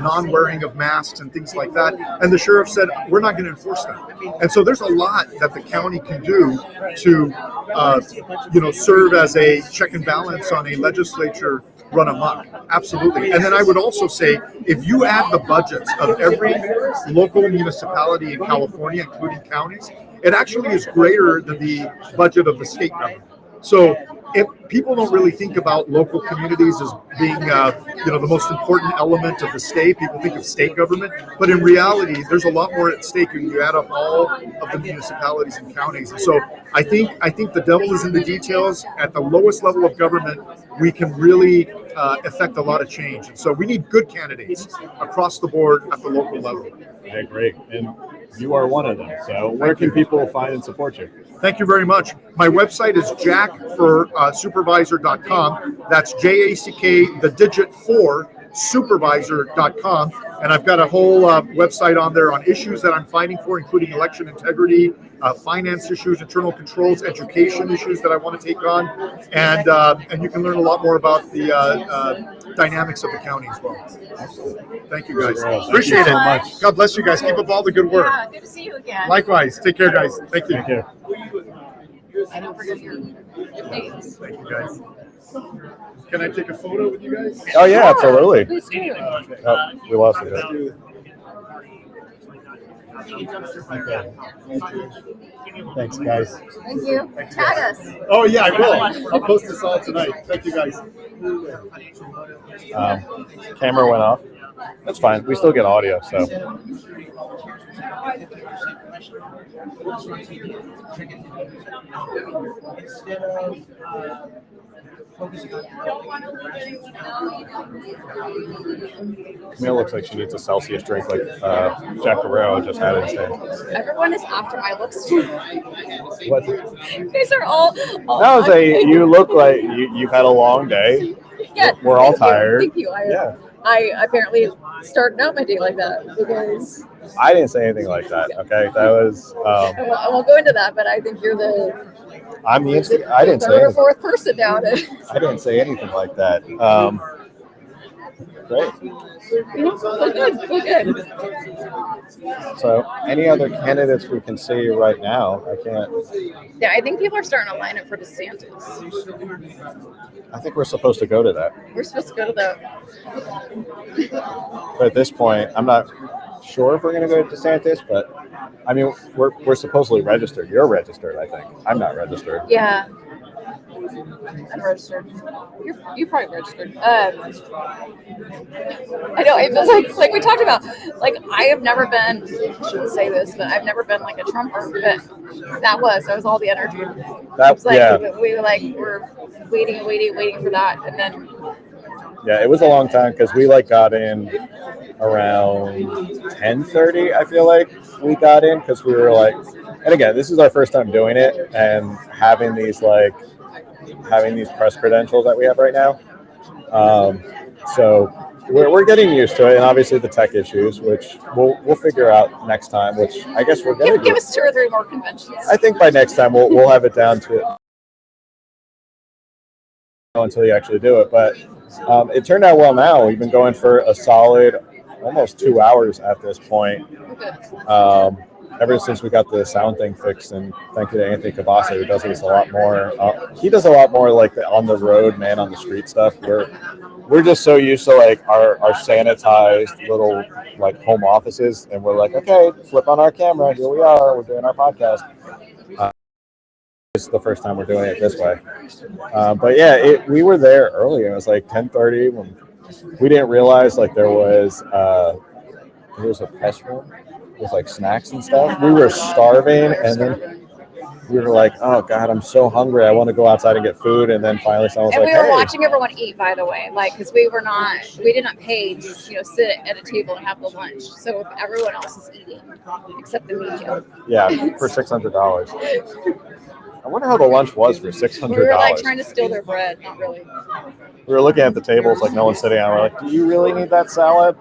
non-wearing of masks and things like that. And the sheriff said, we're not going to enforce that. And so there's a lot that the county can do to, serve as a check and balance on a legislature run amok. Absolutely. And then I would also say, if you add the budgets of every local municipality in California, including counties, it actually is greater than the budget of the state government. So if people don't really think about local communities as being, the most important element of the state, people think of state government, but in reality, there's a lot more at stake when you add up all of the municipalities and counties. And so I think the devil is in the details. At the lowest level of government, we can really affect a lot of change. And so we need good candidates across the board at the local level. Okay, great. And you are one of them. So where can people find and support you? Thank you very much. My website is jackforsupervisor.com. That's JACK, the digit 4, supervisor.com. And I've got a whole website on there on issues that I'm fighting for, including election integrity, finance issues, internal controls, education issues that I want to take on. And you can learn a lot more about the dynamics of the county as well. Thank you, guys. Appreciate it. Much. God bless you guys. Keep up all the good work. Yeah, good to see you again. Likewise. Take care, guys. Thank you. Thank you. I don't forget your names. Thank you, guys. Can I take a photo with you guys? Oh, yeah, absolutely. Please do. Oh, we lost it. Okay. Thanks, guys. Thank you. Tag us. Oh, yeah, I will. I'll post this all tonight. Thank you, guys. Camera went off. That's fine. We still get audio, so. Camille looks like she needs a Celsius drink like Jack Guerrero just had it. Everyone is after my looks too. What? You guys are all No, you look like you've had a long day. Yeah. We're all tired. Thank you. I apparently started out my day like that because I didn't say anything like that. Okay, that was. I won't go into that, but I think you're I'm the I didn't say third or anything. fourth person now to. I didn't say anything like that. Great. Feel good. So, any other candidates we can see right now? I can't. Yeah, I think people are starting to line up for DeSantis. I think we're supposed to go to that. We're supposed to go to the. But at this point, I'm not sure if we're going to go to DeSantis, but I mean, we're supposedly registered. You're registered, I think. I'm not registered. Yeah. I'm registered. You probably registered. I know it feels like we talked about. Like I have never been. I shouldn't say this, but I've never been like a Trumper. But that was all the energy. That was like yeah. we were waiting for that, and then. Yeah, it was a long time because we got in around 10:30. I feel like we got in because we were and again, this is our first time doing it and having these press credentials that we have right now. So we're getting used to it, and obviously the tech issues, which we'll figure out next time. Which I guess we're going to give us 2 or 3 more conventions. I think by next time we'll have it down to until you actually do it, but. It turned out well now. We've been going for a solid almost 2 hours at this point. Ever since we got the sound thing fixed, and thank you to Anthony Cavassa, who does this a lot more. He does a lot more the on the road, man on the street stuff. We're just so used to our sanitized little home offices, and we're okay, flip on our camera. Here we are. We're doing our podcast. This is the first time we're doing it this way. But yeah, we were there early. It was 10:30 when we didn't realize there was a press room with snacks and stuff. We were starving, and then we were oh God, I'm so hungry. I want to go outside and get food. And then finally someone was and we were hey. watching everyone eat, by the way, because we did not pay to sit at a table and have the lunch. So everyone else is eating except the media. Yeah, for $600. I wonder how the lunch was for $600. We were like trying to steal their bread. Not really. We were looking at the tables, like no one's sitting on. We're like, do you really need that salad?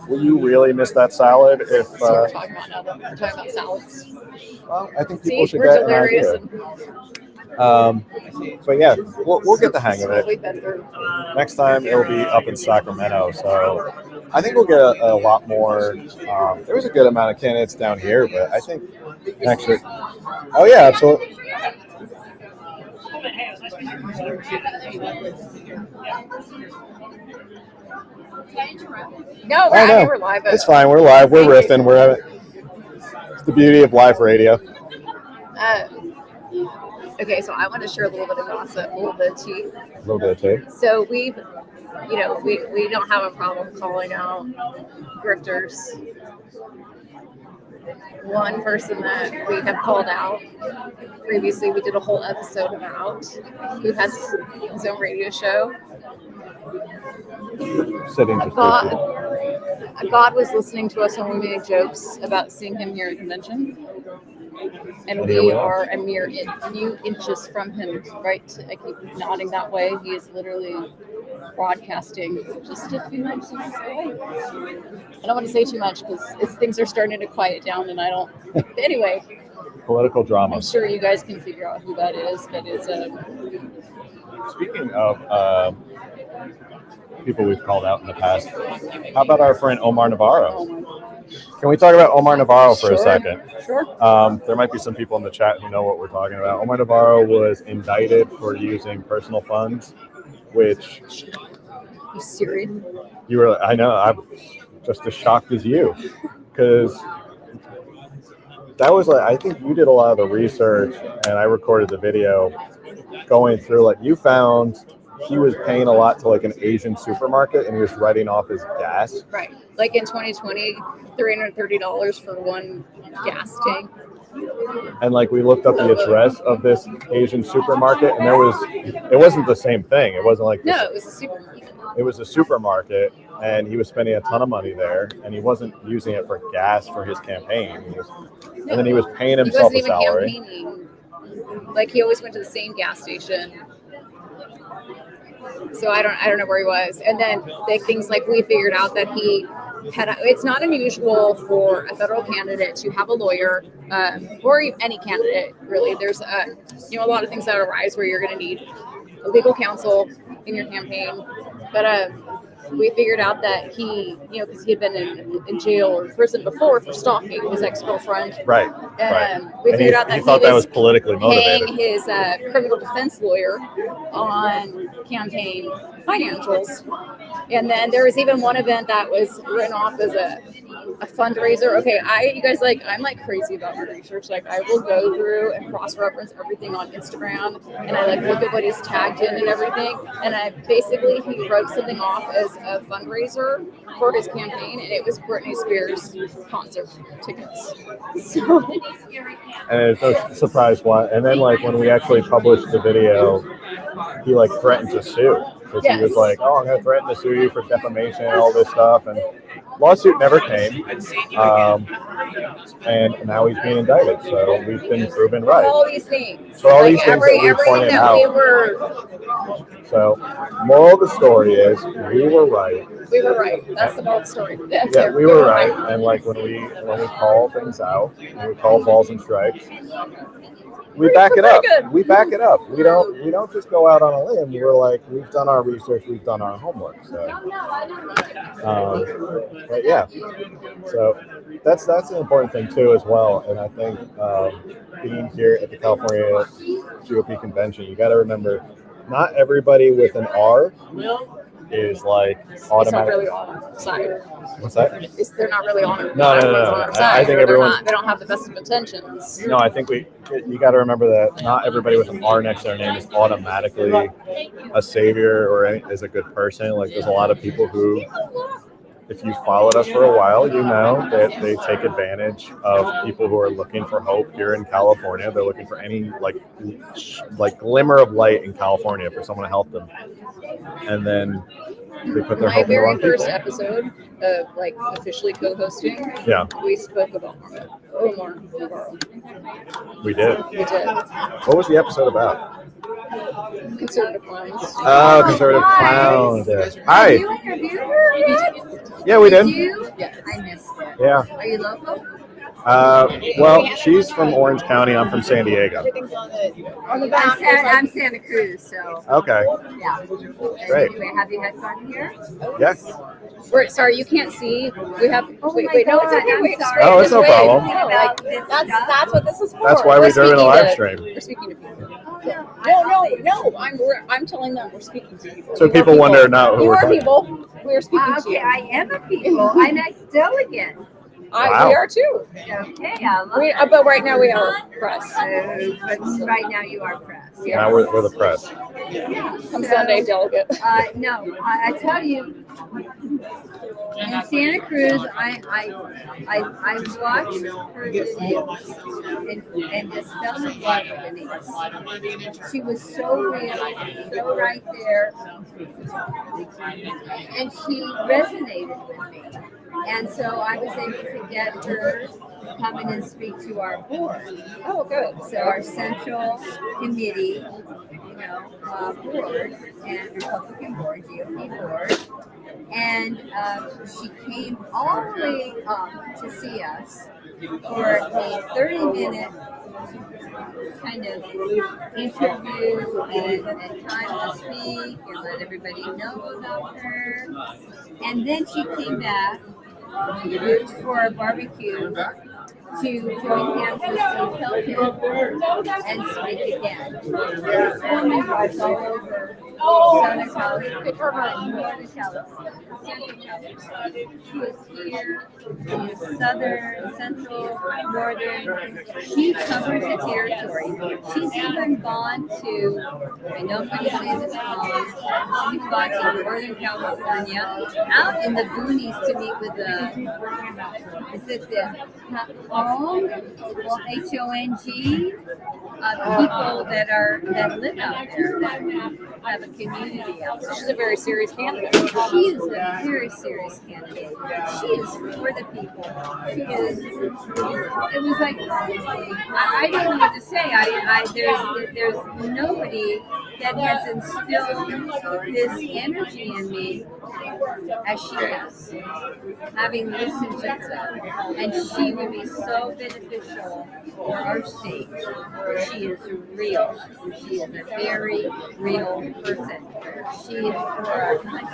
Will you really miss that salad if? That's what we're talking about now. We're talking about salads. Well, I think people should we're get delirious an idea. But yeah, we'll get the hang of it. Next time it'll be up in Sacramento, so I think we'll get a lot more. There was a good amount of candidates down here, but I think actually, oh yeah, absolutely. No, we're live. It's fine. We're live. We're riffing. It's the beauty of live radio. Okay, so I want to share a little bit of gossip, a little bit of tea. A little bit of tea. So we don't have a problem calling out grifters. One person that we have called out previously, we did a whole episode about, who has his own radio show. God was listening to us when we made jokes about seeing him here at the convention. And we are a mere few inches from him, right? I keep nodding that way. He is literally broadcasting just a few inches away. I don't want to say too much because things are starting to quiet down and I don't. Anyway. Political drama. I'm sure you guys can figure out who that is, but it's Speaking of people we've called out in the past, how about our friend Omar Navarro? Can we talk about Omar Navarro for a second? Sure. There might be some people in the chat who know what we're talking about. Omar Navarro was indicted for using personal funds, which... You serious? You were, I know, I'm just as shocked as you. Because that was like, I think you did a lot of the research, and I recorded the video going through, like, you found he was paying a lot to, like, an Asian supermarket, and he was writing off his gas. Right. Like in 2020, $330 for one gas tank. And like we looked up the address of this Asian supermarket, and it wasn't the same thing. It wasn't like it was a supermarket. It was a supermarket, and he was spending a ton of money there, and he wasn't using it for gas for his campaign. And then he was paying himself a salary. Campaigning. Like he always went to the same gas station. So I don't know where he was. And then things like we figured out that he had. It's not unusual for a federal candidate to have a lawyer, or any candidate really. There's a lot of things that arise where you're going to need a legal counsel in your campaign. But we figured out that he, because he had been in jail or prison before for stalking his ex-girlfriend. Right. We figured out that he thought that was politically motivated. Paying his criminal defense lawyer on campaign financials. And then there was even one event that was written off as a fundraiser. Okay, I'm like crazy about my research. Like I will go through and cross-reference everything on Instagram, and I like look at what he's tagged in and everything. And he wrote something off as a fundraiser for his campaign, and it was Britney Spears concert tickets. So. And it's no surprise why. And then like when we actually published the video, he like threatened to sue. Because he was like, I'm going to threaten to sue you for defamation and all this stuff. And lawsuit never came. And now he's being indicted. So we've been proven right. All these things. So all these things that we pointed out. So moral of the story is we were right. We were right. That's the moral of the story. We were right. And like when we call things out, when we call balls and strikes, we back it up. We back it up. We don't just go out on a limb. We're like, we've done our research, we've done our homework. So, but yeah, so that's an important thing too as well. And I think being here at the California GOP convention, you got to remember, not everybody with an R is like automatic. It's not really on our side. What's that? They're not really on our No. on our side. I think everyone. They don't have the best of intentions. No, I think you got to remember that not everybody with an R next to their name is automatically a savior or is a good person. Like there's a lot of people who, if you followed us for a while, you know that they take advantage of people who are looking for hope here in California. They're looking for any like glimmer of light in California for someone to help them. And then they put their My hope in the very wrong people. first episode of like officially co-hosting, Yeah. we spoke about Omar Navarro. We did. We did. What was the episode about? Conservative clowns. Oh, conservative clowns. Yeah. Hi. You interviewed her yet? Yeah, we did. You? Yeah. I missed it. Yeah. Are you local? Well, she's from Orange County. I'm from San Diego. I'm Santa Cruz, so Okay. yeah. Great. Anyway, have you had fun here? Yes. We're sorry, you can't see. We have. Oh wait, my wait, no, God, it's okay. I'm Wait, sorry. Oh, it's no wait. problem. No, like, that's what this is for. That's why We're we do it in a speaking live to- stream. We're speaking to people. Oh, No. I'm telling them we're speaking to people. So You are people wonder not who You we're are talking people. We are speaking to okay, you. I am a people. I'm a delegate. Wow. We are too. Okay, I love We, that. but right now we are press. But right now you are press. Now we're the press. Come Sunday, delegate. No, I tell you, in Santa Cruz, I watched her videos and just fell in love with Denise. She was so real, so right there, and she resonated with me. And so I was able to get her to come in and speak to our board. Oh, good. So our central committee, board and Republican board, GOP board, and she came all the way up to see us for a 30-minute kind of interview and time to speak and let everybody know about her. And then she came back for a barbecue to join hands with Steve Pelton and speak again. Filming was all over Southern California, Northern California, Central California. She was here in the Southern, Central, Northern. She covers the territory. She's even gone to, I know I'm going to say this wrong, she's gone to Northern California, out in the boonies to meet with the, is it the Hong, H-O-N-G, people that live out there, that have a community out there. She's a very serious candidate. She is a very serious candidate. She is for the people. She is. It was like I don't know what to say. There's nobody that has instilled this energy in me as she has. Having listened to her, and she would be so beneficial for our state. She is real. She is a very real person. She is for our country.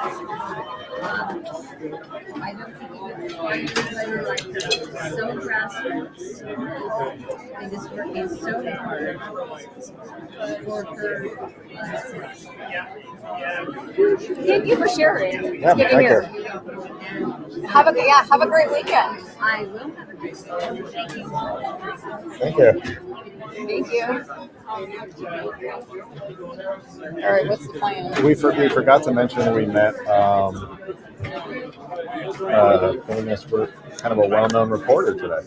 I don't think you would find anybody like her. So grassroots. And is working so hard for her. Thank you for sharing. Yeah, It's good to thank hear. you. Have a great weekend. I will have a great weekend. Thank you. Thank you. Thank you. All right, what's the plan? We forgot to mention we met famous, kind of a well-known reporter today.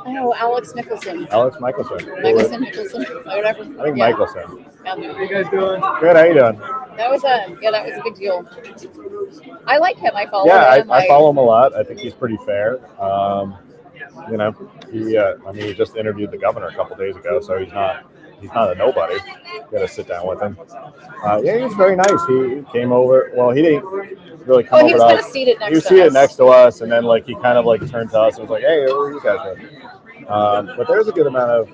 Oh, Alex Nicholson. Alex Michelson. Nicholson, whatever. I think Michelson. Yeah. How you guys doing? Good. How you doing? That was a big deal. I like him. I follow Yeah, him. I follow him a lot. I think he's pretty fair. He just interviewed the governor a couple days ago, so he's not a nobody. You got to sit down with him. Yeah, he was very nice. He came over. Well, he didn't really come over he was to kind us. of seated next He was to seated us. next to us, and then he kind of turned to us and was like, "Hey, what are you guys doing?" But there's a good amount of.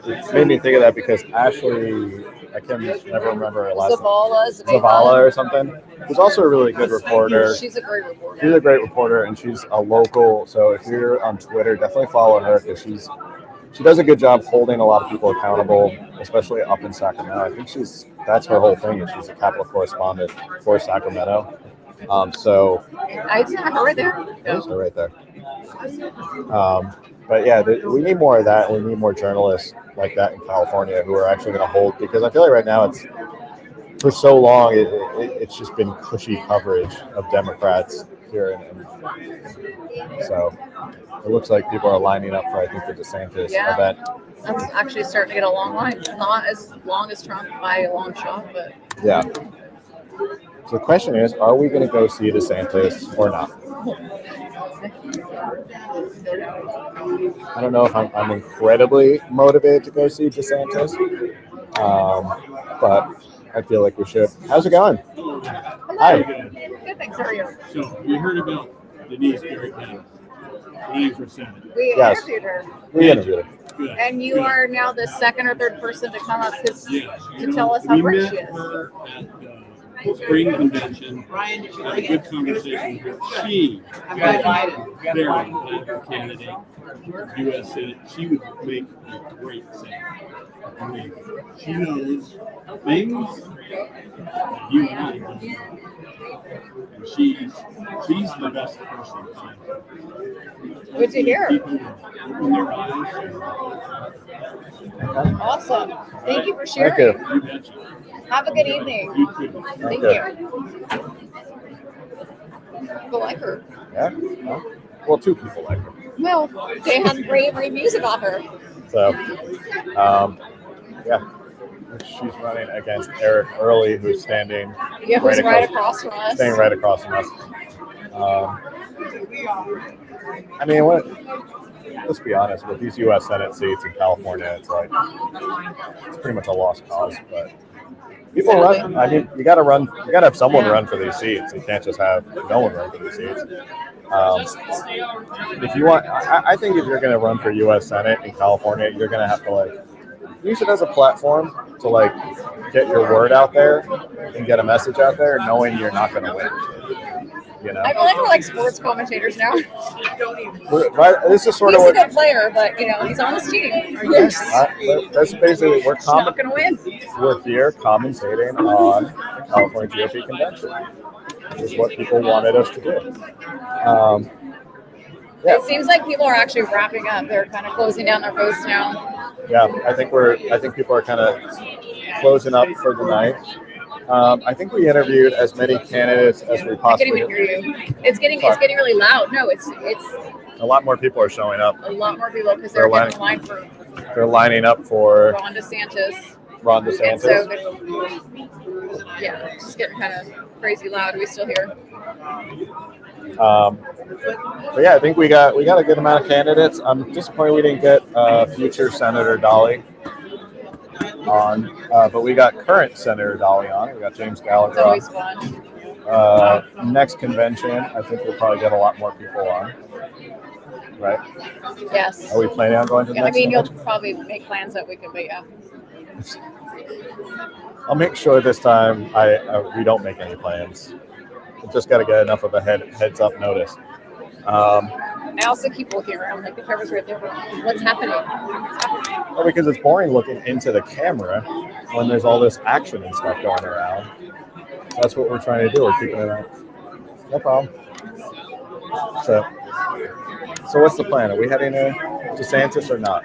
It made me think of that because Ashley, I can never remember her last name. Zavala or something. Who's also a really good reporter. She's a great reporter. She's a great reporter, and she's a local. So if you're on Twitter, definitely follow her because she does a good job holding a lot of people accountable, especially up in Sacramento. I think that's her whole thing. Is she's a capital correspondent for Sacramento. So I saw her right there. there's her right there. But yeah, we need more of that. We need more journalists like that in California who are actually going to hold, because I feel like right now for so long it's just been cushy coverage of Democrats here, and so it looks like people are lining up for, I think, the DeSantis event. That's actually starting to get a long line. Not as long as Trump by a long shot, but Yeah. So the question is, are we going to go see DeSantis or not? I don't know if I'm incredibly motivated to go see DeSantis, but I feel like we should. How's it going? Hi. Good, thanks. How are you? So you heard about Denise Garrett running for Senate. We Yes. interviewed her. We interviewed her. Good. And you are now the second or third person to come up to tell us how We great met she is. her at the spring convention. Had a good conversation with her. She is a very popular candidate for U.S. Senate. She would make a great senator. I mean, she knows things that you and I don't. And she's the best person to find. Good to hear. People open their eyes. Awesome. Thank you for Thank sharing. you. You betcha. Have a good evening. You too. Thank you. you. People like her. Yeah. Well, two people like her. Well, they have great reviews about her. So, yeah. She's running against Eric Early, who's standing Yeah, who's right across from us. Staying right across from us. I mean, let's be honest, with these U.S. Senate seats in California, it's pretty much a lost cause. But people run. I mean, you got to run. You got to have someone run for these seats. You can't just have no one run for these seats. If you want, I think if you're going to run for U.S. Senate in California, you're going to have to use it as a platform to get your word out there and get a message out there, knowing you're not going to win. You know, I feel like we're like sports commentators now. This is sort He's of a good player, but he's on this team. that's basically He's not going to win. We're here commentating on the California GOP convention. This is what people wanted us to do. It seems like people are actually wrapping up. They're kind of closing down their votes now. Yeah, I think people are kind of closing up for the night. I think we interviewed as many candidates as we I possibly can't even hear you. It's getting really loud. No, it's a lot more people are showing up. a lot more people because they're getting in line for They're lining up for Ron DeSantis. Ron And DeSantis. so, yeah, it's just getting kind of crazy loud. Are we still here? But yeah, I think we got a good amount of candidates. I'm disappointed we didn't get future Senator Dolly on, but we got current Senator Dolly on. We got James Gallagher on. It's always fun. Next convention, I think we'll probably get a lot more people on. Right? Yes. Are we planning on going to the I next mean, you'll convention? probably make plans that weekend, but yeah. I'll make sure this time we don't make any plans. We just got to get enough of a heads up notice. I also keep looking around, like the camera's right there. What's happening? Well, because it's boring looking into the camera when there's all this action and stuff going around. That's what we're trying to do. We're keeping it out. No problem. So what's the plan? Are we heading to DeSantis or not?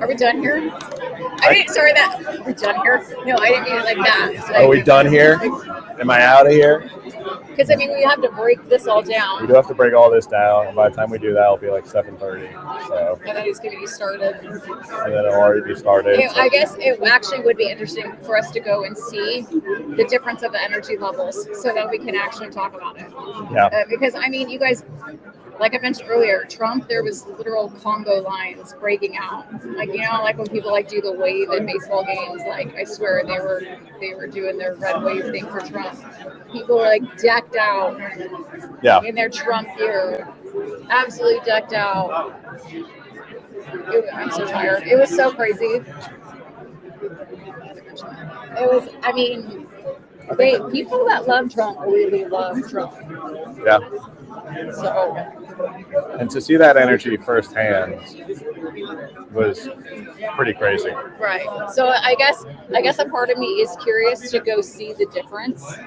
Are we done here? Are we done here? No, I didn't mean it like that. Are we done here? Am I out of here? Because I mean, we have to break this all down. We do have to break all this down, and by the time we do that, it'll be like 7:30. So, And then he's going to be started. and then it'll already be started. I guess it actually would be interesting for us to go and see the difference of the energy levels so that we can actually talk about it. Yeah. Because, I mean, you guys, like I mentioned earlier, Trump, there was literal Congo lines breaking out. Like, like when people do the wave at baseball games, I swear they were doing their red wave thing for Trump. People were decked out in their Trump gear. Absolutely decked out. I'm so tired. It was so crazy. It was, I mean, people that love Trump really love Trump. Yeah. So. And to see that energy firsthand was pretty crazy. Right. So I guess a part of me is curious to go see the difference.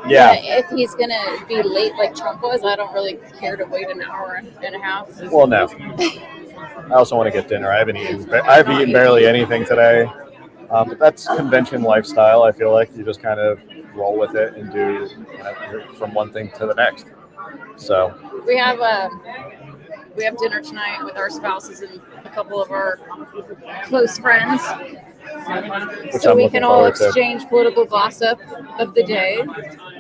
Yeah. If he's gonna be late like Trump was, I don't really care to wait an hour and a half. Well, no. I also want to get dinner. I haven't eaten barely anything today. But that's convention lifestyle. I feel like you just kind of roll with it and do from one thing to the next. So we have dinner tonight with our spouses and a couple of our close friends. which So I'm we looking can all forward to. exchange political gossip of the day.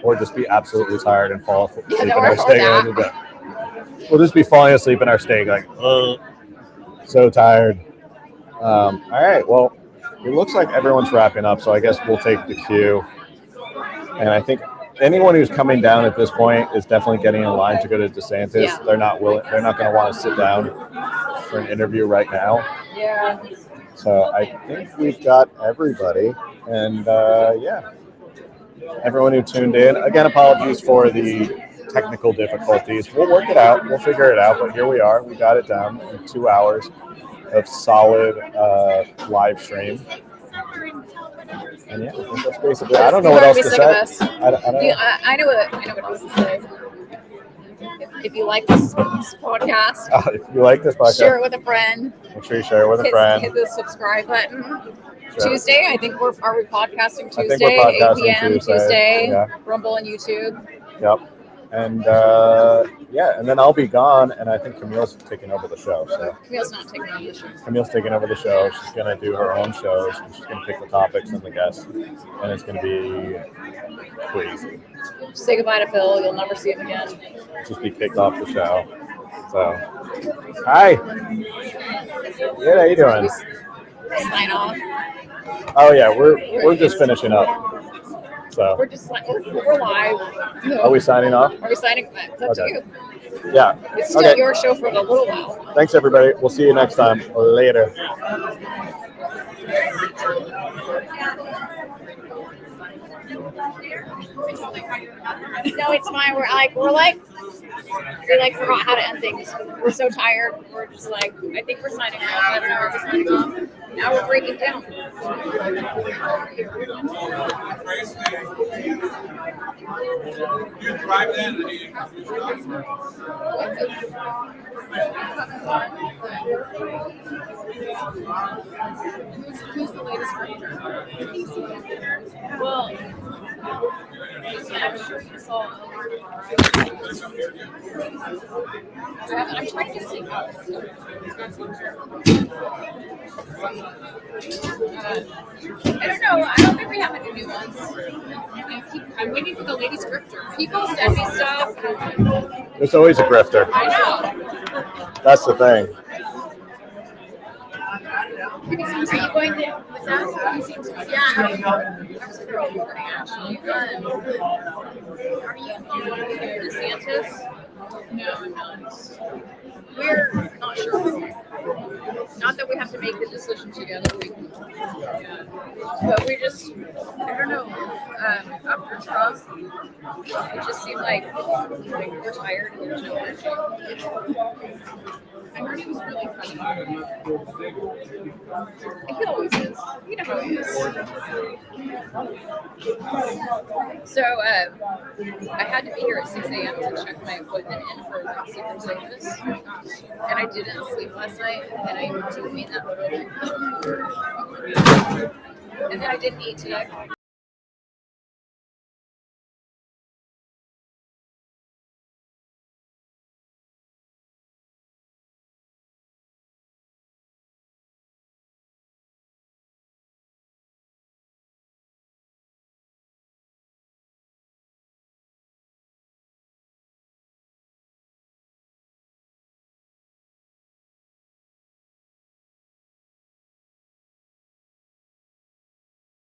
Or just be absolutely tired and fall asleep in or our steak. that. We'll just be falling asleep in our steak, like, so tired. All right, well, it looks like everyone's wrapping up, so I guess we'll take the cue. And I think anyone who's coming down at this point is definitely getting in line to go to DeSantis. Yeah. They're not willing. They're not going to want to sit down for an interview right now. Yeah. So I think we've got everybody, and yeah, everyone who tuned in. Again, apologies for the technical difficulties. We'll work it out. We'll figure it out. But here we are. We got it done in 2 hours of solid live stream. And yeah, I think that's basically. I don't know what else to say. I don't know. I know what else to say. If you like this podcast, If you like this podcast, share it with a friend. Make sure you share it with a friend. Hit the subscribe button. Sure. Tuesday, I think are we podcasting Tuesday? I think we're podcasting 8 p.m. Tuesday. Yeah. Rumble and YouTube. Yep. And yeah, and then I'll be gone, and I think Camille's taking over the show. So Camille's not taking over the show. Camille's taking over the show. She's gonna do her own shows, and she's gonna pick the topics and the guests, and it's gonna be crazy. Say goodbye to Phil. You'll never see him again. Just be kicked off the show. So, hi. Good. How you doing? Sign off. Oh yeah, we're just finishing up. So We're just we're live. are we signing off? Are we signing? It's up to Okay. you. Yeah. It's still your show for a little while. Thanks everybody. We'll see you next time. Later. No, it's fine. We forgot how to end things. We're so tired. We're just like, I think we're signing off. We're just signing off. Now we're breaking down. Who's the latest writer? Well, I'm sure you saw. I'm trying to think. I don't know. I don't think we have any new ones. I'm waiting for the lady scripter. People send me stuff. There's always a grifter. I know. That's the thing. Are you going to? Yeah. I was a girl recording actually. Are you DeSantis? No, I'm not. We're not sure. Not that we have to make the decision together. But we just, I don't know. After Trump, it just seemed like we're tired and there's no energy. I heard he was really funny. He always is. You know how he is. So I had to be here at 6 a.m. to check my appointment in for Secret Service. And I didn't sleep last night, and I didn't mean that literally. And then I didn't eat today.